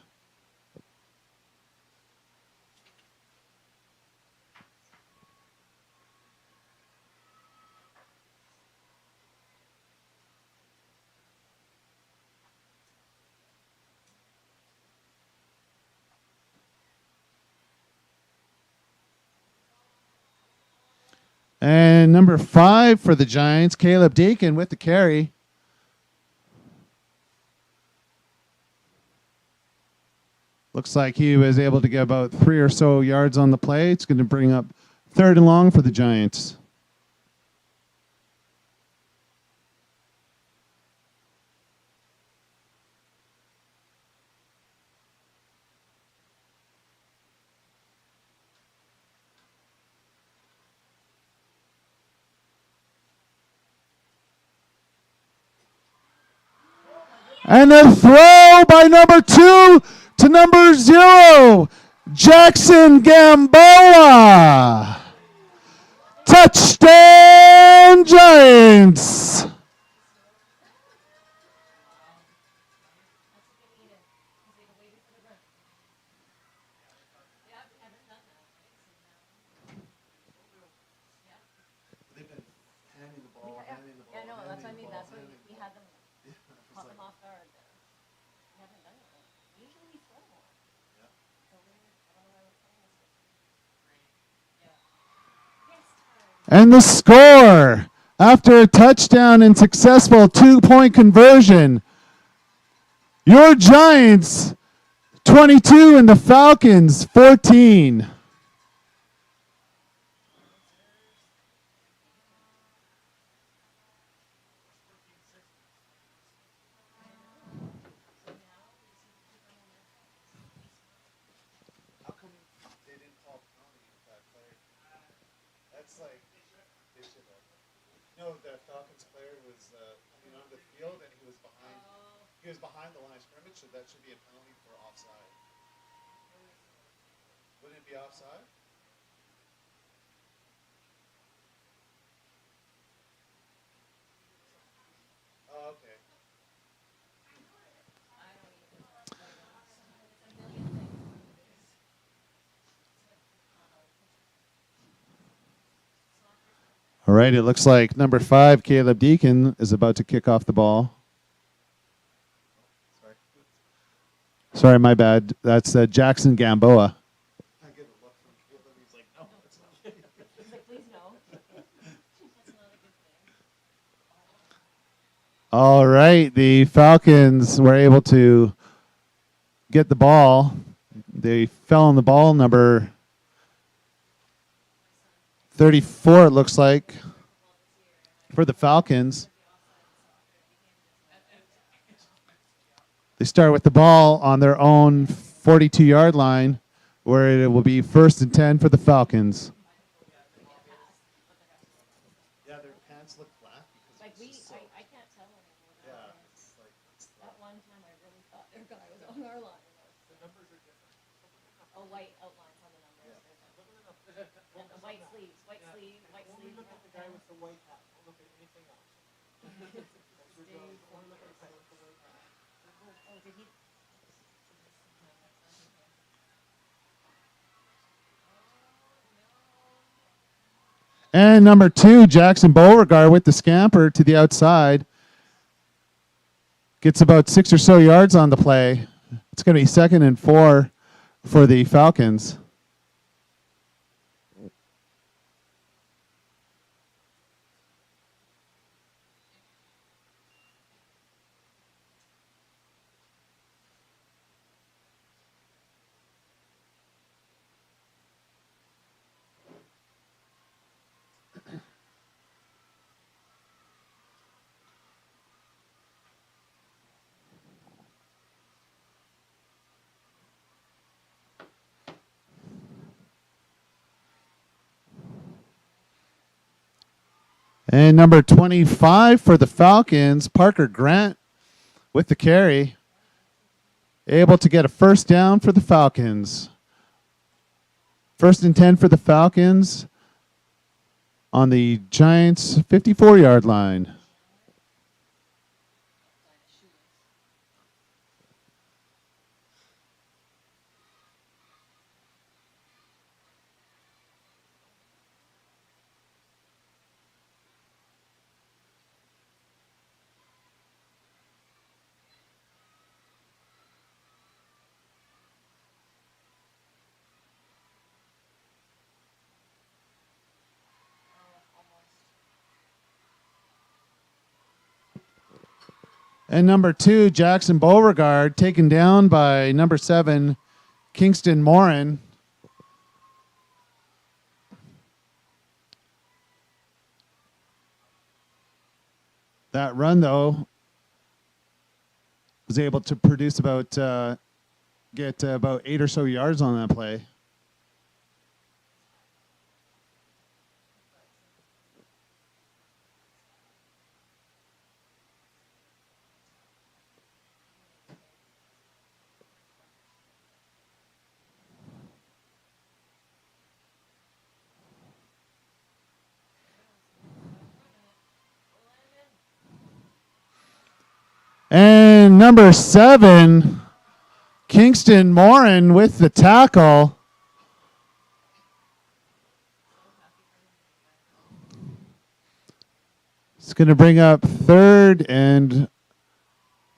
And number 5 for the Giants, Caleb Deacon with the carry. Looks like he was able to get about 3 or so yards on the play. It's going to bring up 3rd and long for the Giants. And a throw by number 2 to number 0, Jackson Gamboa. Touchdown Giants. And the score, after a touchdown and successful 2-point conversion, your Giants 22 and the Falcons 14. How come they didn't call penalty with that player? That's like they should have. No, the Falcons player was coming onto the field and he was behind. He was behind the line of scrimmage, so that should be a penalty for offside. Wouldn't it be offside? Oh, okay. All right, it looks like number 5, Caleb Deacon, is about to kick off the ball. Sorry. Sorry, my bad. That's Jackson Gamboa. I get a look from Caleb. He's like, no, it's not. He's like, please no. That's not a good thing. All right, the Falcons were able to get the ball. They fell on the ball, number 34, it looks like, for the Falcons. They start with the ball on their own 42-yard line, where it will be 1st and 10 for the Falcons. Yeah, their pants look black because Like it's so. I can't tell anymore. Yeah, it's like it's That one time I really thought their guy was on our line. the numbers are different. Oh, white outlines on the numbers. And the white sleeves, white sleeve, white Only sleeve. look at the guy with the white hat. Don't look at anything else. That's your job. Only look at the guy with the white hat. Oh, did he? And number 2, Jackson Beauregard with the scamper to the outside. Gets about 6 or so yards on the play. It's going to be 2nd and 4 for the Falcons. And number 25 for the Falcons, Parker Grant with the carry. Able to get a 1st down for the Falcons. 1st and 10 for the Falcons on the Giants' 54-yard line. And number 2, Jackson Beauregard, taken down by number 7, Kingston Morin. That run, though, was able to produce about, get about 8 or so yards on that play. And number 7, Kingston Morin with the tackle. It's going to bring up 3rd and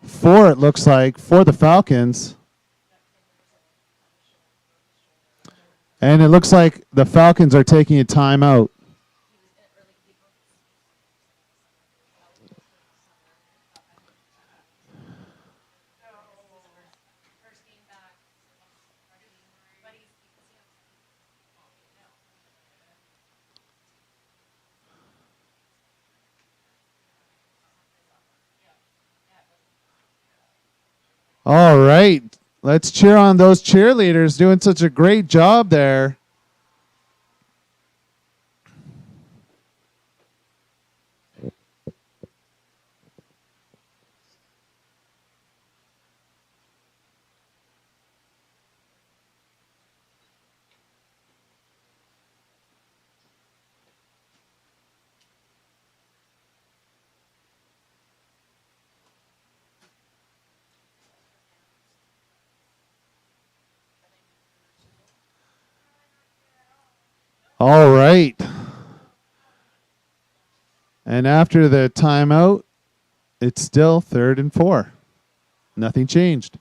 4, it looks like, for the Falcons. And it looks like the Falcons are taking a timeout. All right. Let's cheer on those cheerleaders doing such a great job there. All right. And after the timeout, it's still 3rd and 4. Nothing changed.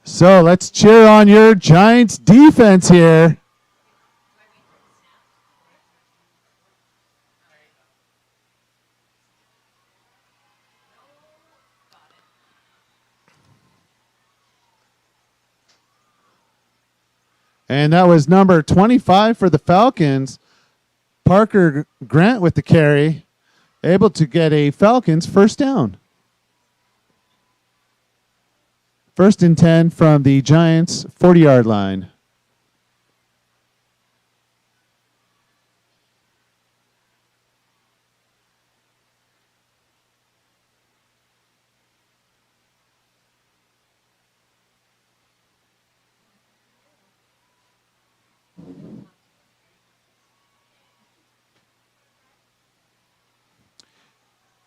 So let's cheer on your Giants defense here. And that was number 25 for the Falcons. Parker Grant with the carry, able to get a Falcons first down. 1st and 10 from the Giants 40-yard line.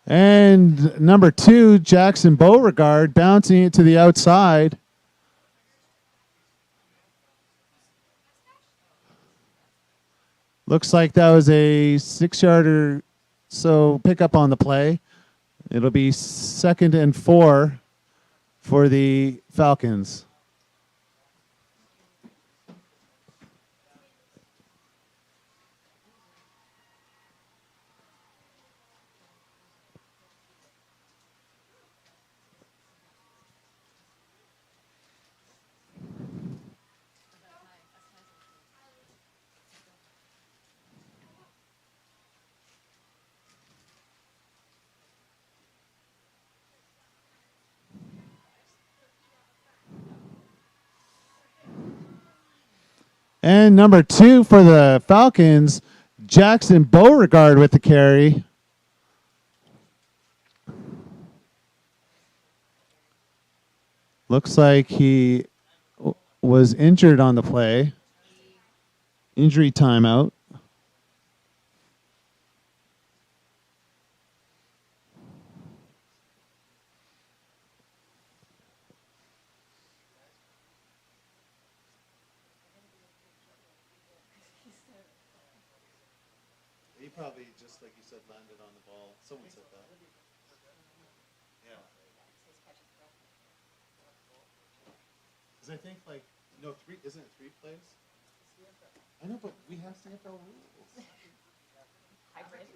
And number 2, Jackson Beauregard, bouncing it to the outside. Looks like that was a 6-yarder, so pick up on the play. It'll be 2nd and 4 for the Falcons. And number 2 for the Falcons, Jackson Beauregard with the carry. Looks like he was injured on the play. Injury timeout. He probably, just like you said, landed on the ball. Someone said that. Yeah. Because I think, like, no, isn't it 3 plays? I know, but we have CFL rules. Hybrid.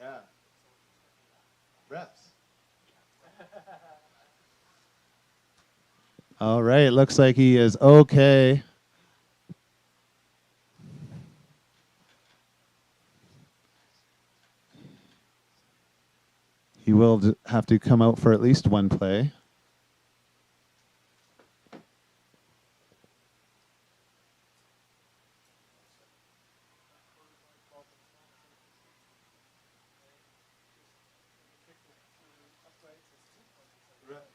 Yeah. Refs. All right, looks like he is okay. He will have to come out for at least one play.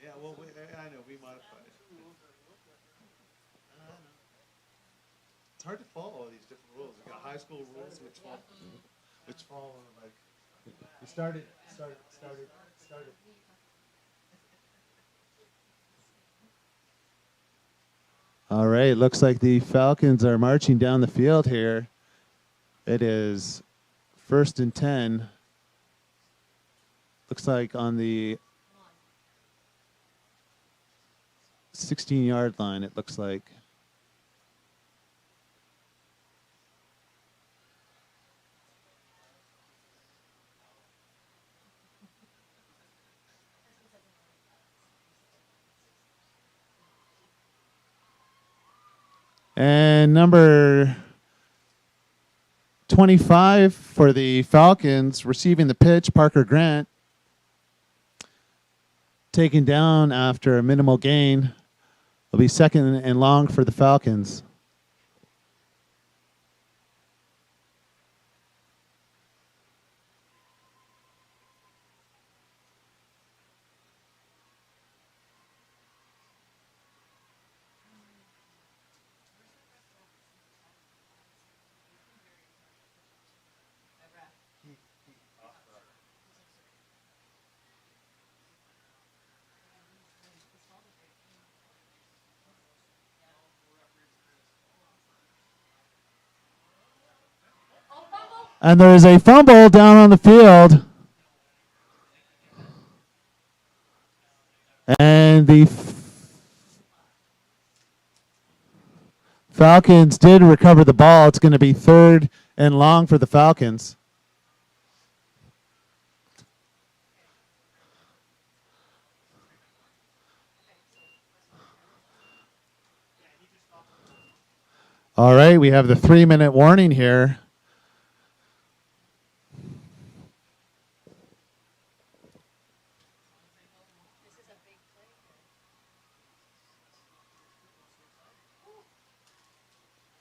Yeah, well, I know, we modified it. It's hard to follow all these different rules. We got high school rules, which fall like. We started. All right, looks like the Falcons are marching down the field here. It is 1st and 10. Looks like on the 16-yard line, it looks like. And number 25 for the Falcons, receiving the pitch, Parker Grant, taken down after a minimal gain. Will be second and long for the Falcons. And there is a fumble down on the field. And the Falcons did recover the ball. It's going to be third and long for the Falcons. All right, we have the 3-minute warning here.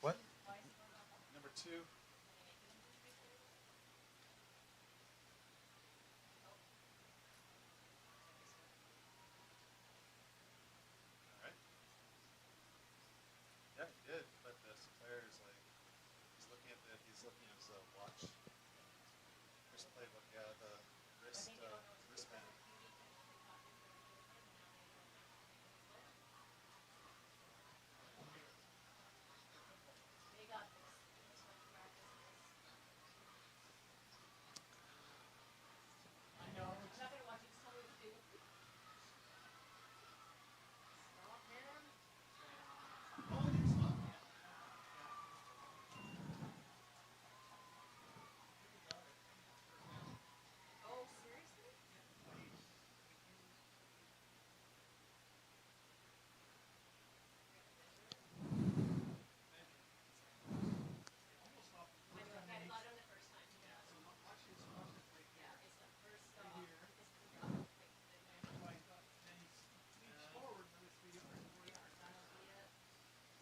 What? Number 2. Yeah, he did, but the player is like, he's looking at his watch. Wrist playbook, yeah, the wristband.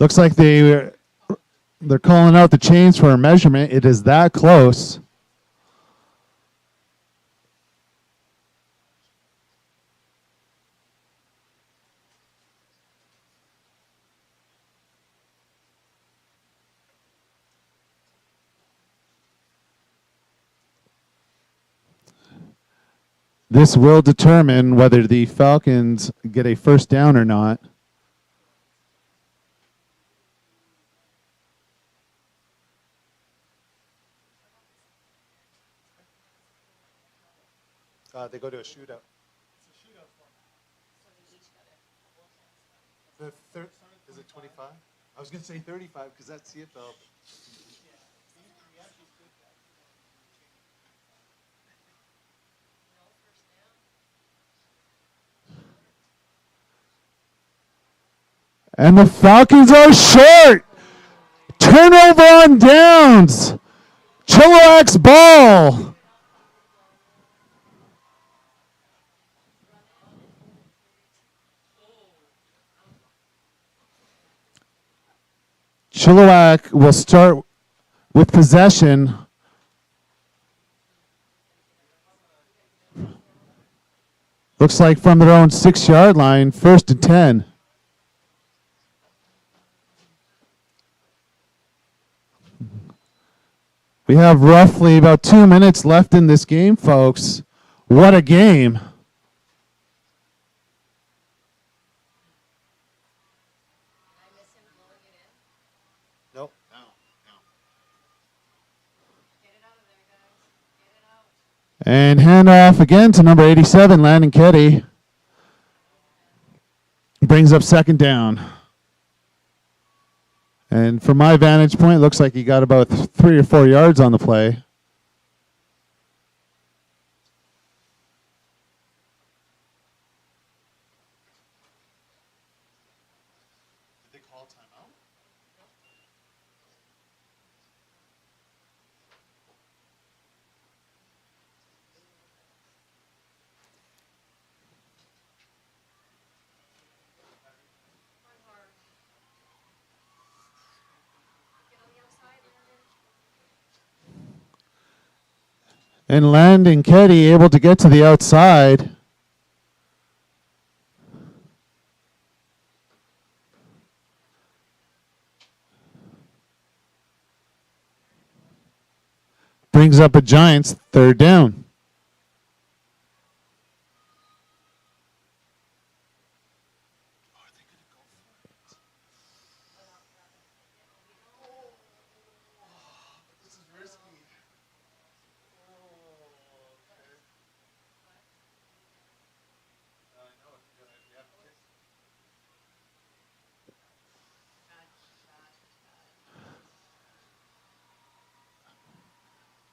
Looks like they're calling out the chains for a measurement. It is that close. This will determine whether the Falcons get a first down or not. They go to a shootout. The third, is it 25? I was going to say 35 because that's CFL. And the Falcons are short. Turnover on downs. Chilliwack's ball. Chilliwack will start with possession. Looks like from their own 6-yard line, 1st and 10. We have roughly about 2 minutes left in this game, folks. What a game. Nope. No. And handoff again to number 87, Landon Ketty. Brings up second down. And from my vantage point, it looks like he got about 3 or 4 yards on the play. Did they call timeout? And Landon Ketty able to get to the outside. Brings up a Giants third down. This is risky. Okay. I know it's good. Yeah.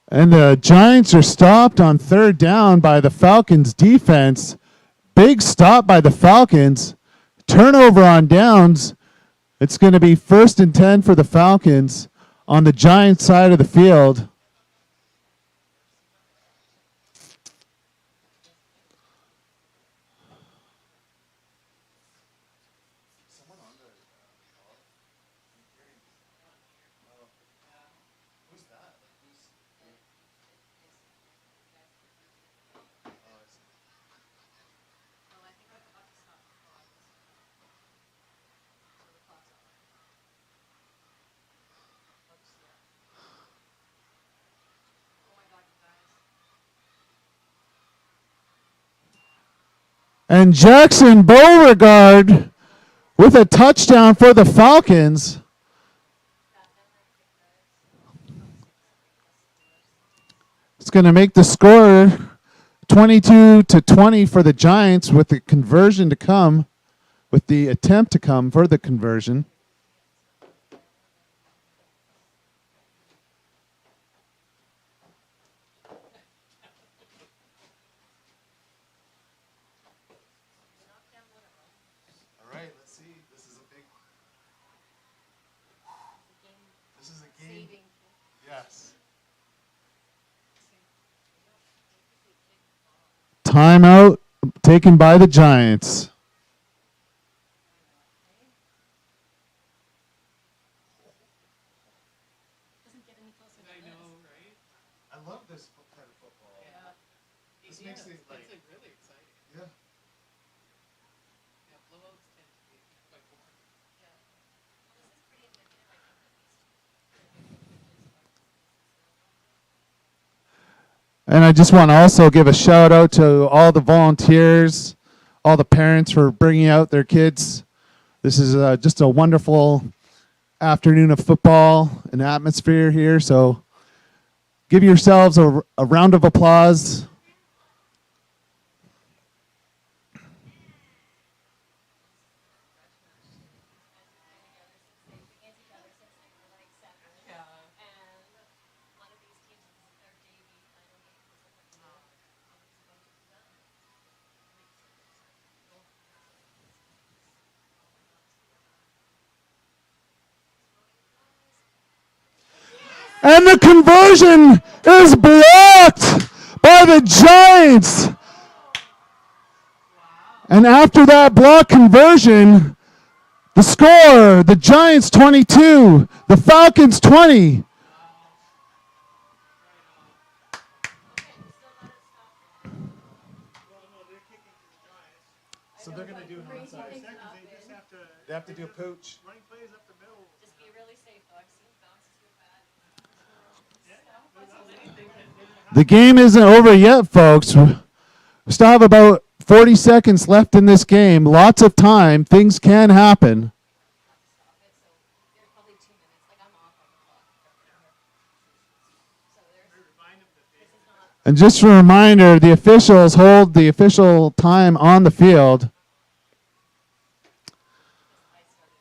And the Giants are stopped on third down by the Falcons defense. Big stop by the Falcons. Turnover on downs. It's going to be 1st and 10 for the Falcons on the Giants side of the field. Someone on the call. Who's that? Like who's? Oh, I see. Oh, I think I'm about to stop the clock. So the clock's on. Oops, yeah. Oh my God, you guys. And Jackson Beauregard with a touchdown for the Falcons. It's going to make the score 22-20 for the Giants with the conversion to come, with the attempt to come for the conversion. All right, let's see. This is a big. This is a game. Saving. Yes. Timeout taken by the Giants. Doesn't get any closer than this. Right? I love this kind of football. Yeah. This makes it like. It's like really exciting. Yeah. Yeah, blowouts tend to be quite boring. Yeah. Well, this is pretty indicative, I think, that these And I just want to also give a shout out to all the volunteers, all the parents for bringing out their kids. This is just a wonderful afternoon of football and atmosphere here. So give yourselves a round of applause. Yeah. And one of these teams is their JV final game is like And the conversion is blocked by the Giants. And after that block conversion, the score, the Giants 22, the Falcons 20. Well, no, they're kicking to the Giants. So they're gonna do an onside. They just have to. They have to do a pooch. Running plays up the middle. just be really safe though. I've seen bounces go bad. Anything that The game isn't over yet, folks. We still have about 40 seconds left in this game. Lots of time. Things can happen. Stop it. So there's probably 2 minutes. Like I'm off on the clock. So there's remind them that they this is not And just a reminder, the officials hold the official time on the field. I started it.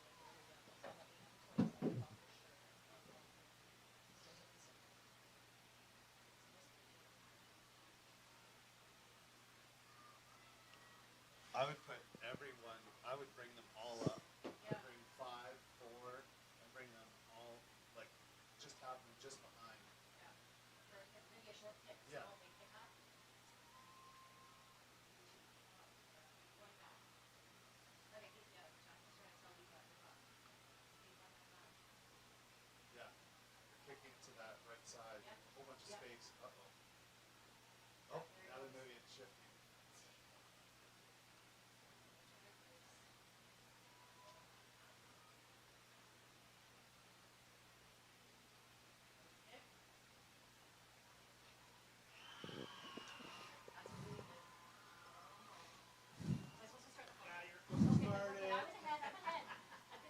I would put everyone. I would bring them all up. Yeah. Bring 5, 4, and bring them all like just have them just behind. For maybe a short kick. Yeah. Small big kick up. Going back. Okay, yeah, Jack was trying to tell you guys about. Yeah. You're kicking to that right side. Yeah. A whole bunch of Yeah. space. Uh-oh.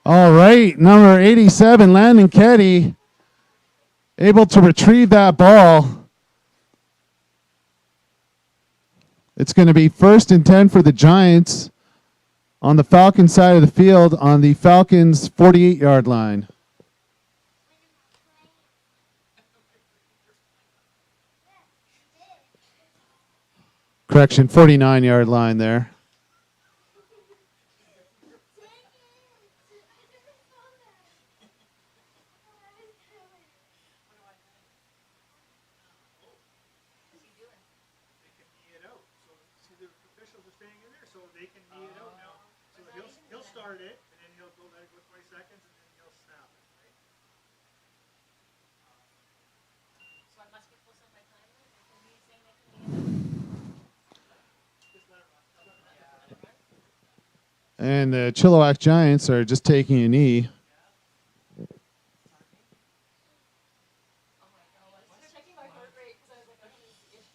All right, number 87, Landon Ketty, able to retrieve that ball. It's going to be 1st and 10 for the Giants on the Falcons side of the field on the Falcons 48-yard line. Correction, 49-yard line there. They can knee it out. So see, the officials are staying in there, so they can knee it out now. So he'll start it, and then he'll go let it go 20 seconds, and then he'll snap it. Right? So I must be close on my timer. Can we say that to me? Just let it run. And the Chilliwack Giants are just taking a knee. Oh my God, I was checking my heart rate because I was like, I don't need to see it.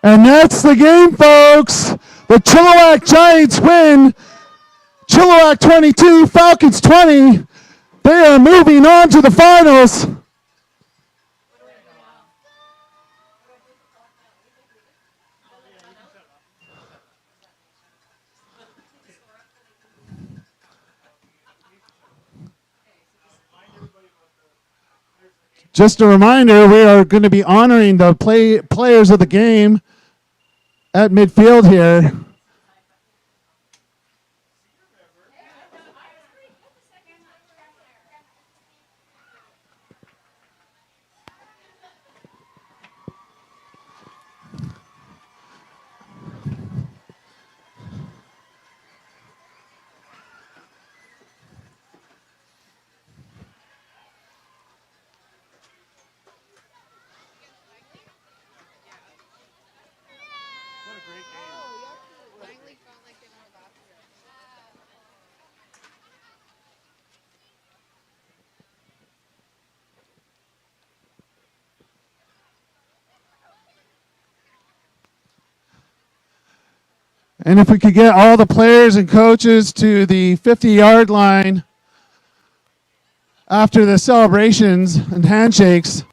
And that's the game, folks. The Chilliwack Giants win. Chilliwack 22, Falcons 20. They are moving on to the finals. Just a reminder, we are going to be honoring the players of the game at midfield here. What a great game. Finally felt like they were last year. And if we could get all the players and coaches to the 50-yard line after the celebrations and handshakes. You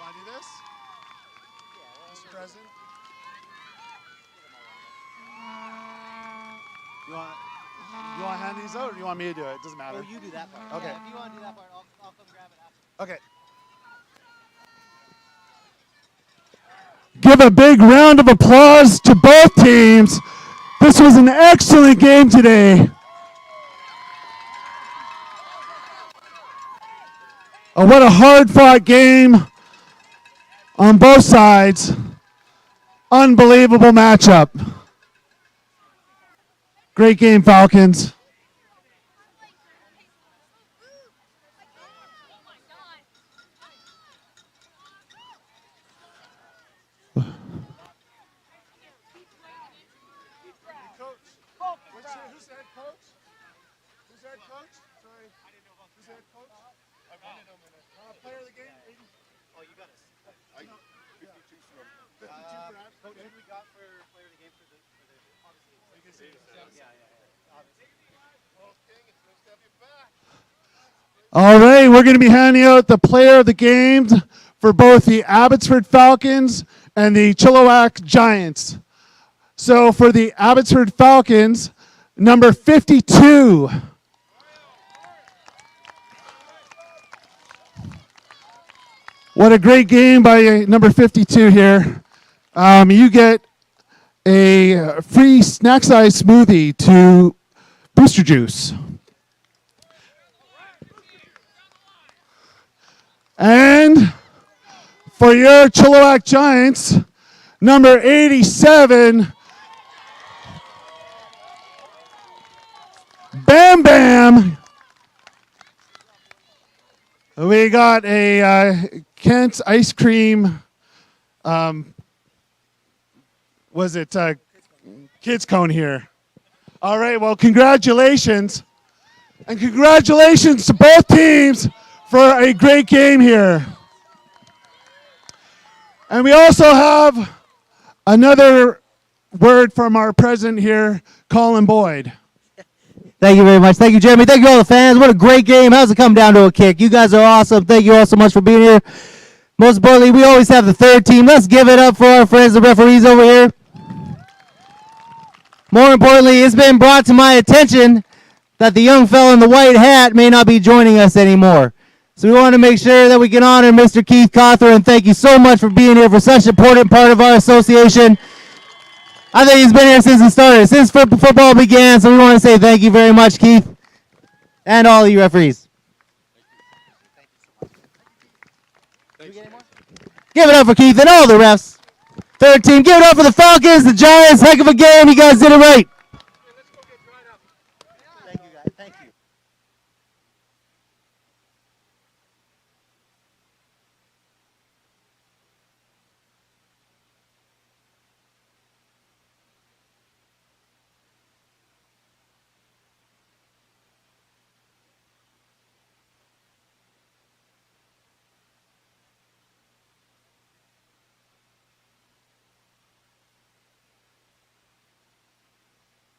want to do this? Mr. President? You want to hand these out, or do you want me to do it? It doesn't matter. Oh, you do that part. Okay. Yeah, if you want to do that part, I'll come grab it after. Okay. Give a big round of applause to both teams. This was an excellent game today. What a hard-fought game on both sides. Unbelievable matchup. Great game, Falcons. Who's the head coach? Who's the head coach? Sorry. I didn't know about who's the head coach? I wanted him in it. Player of the game? Oh, you got us. 52 for him. 52 for that? Coach, who we got for player of the game for the obviously. Yeah. Obviously. Well, King, it's nice to have you back. All right, we're going to be handing out the player of the games for both the Abbotsford Falcons and the Chilliwack Giants. So for the Abbotsford Falcons, number 52. What a great game by number 52 here. You get a free snack size smoothie to Booster Juice. And for your Chilliwack Giants, number 87, Bam. We got a Kent's ice cream, kids cone here. All right, well, congratulations. And congratulations to both teams for a great game here. And we also have another word from our president here, Colin Boyd. Thank you very much. Thank you, Jeremy. Thank you, all the fans. What a great game. How's it come down to a kick? You guys are awesome. Thank you all so much for being here. Most importantly, we always have the third team. Let's give it up for our friends, the referees over here. More importantly, it's been brought to my attention that the young fellow in the white hat may not be joining us anymore. So we want to make sure that we can honor Mr. Keith Cawthorn. Thank you so much for being here for such an important part of our association. I think he's been here since it started, since football began. So we want to say thank you very much, Keith, and all of you referees. Give it up for Keith and all the refs. Third team, give it up for the Falcons, the Giants. Heck of a game. You guys did it right.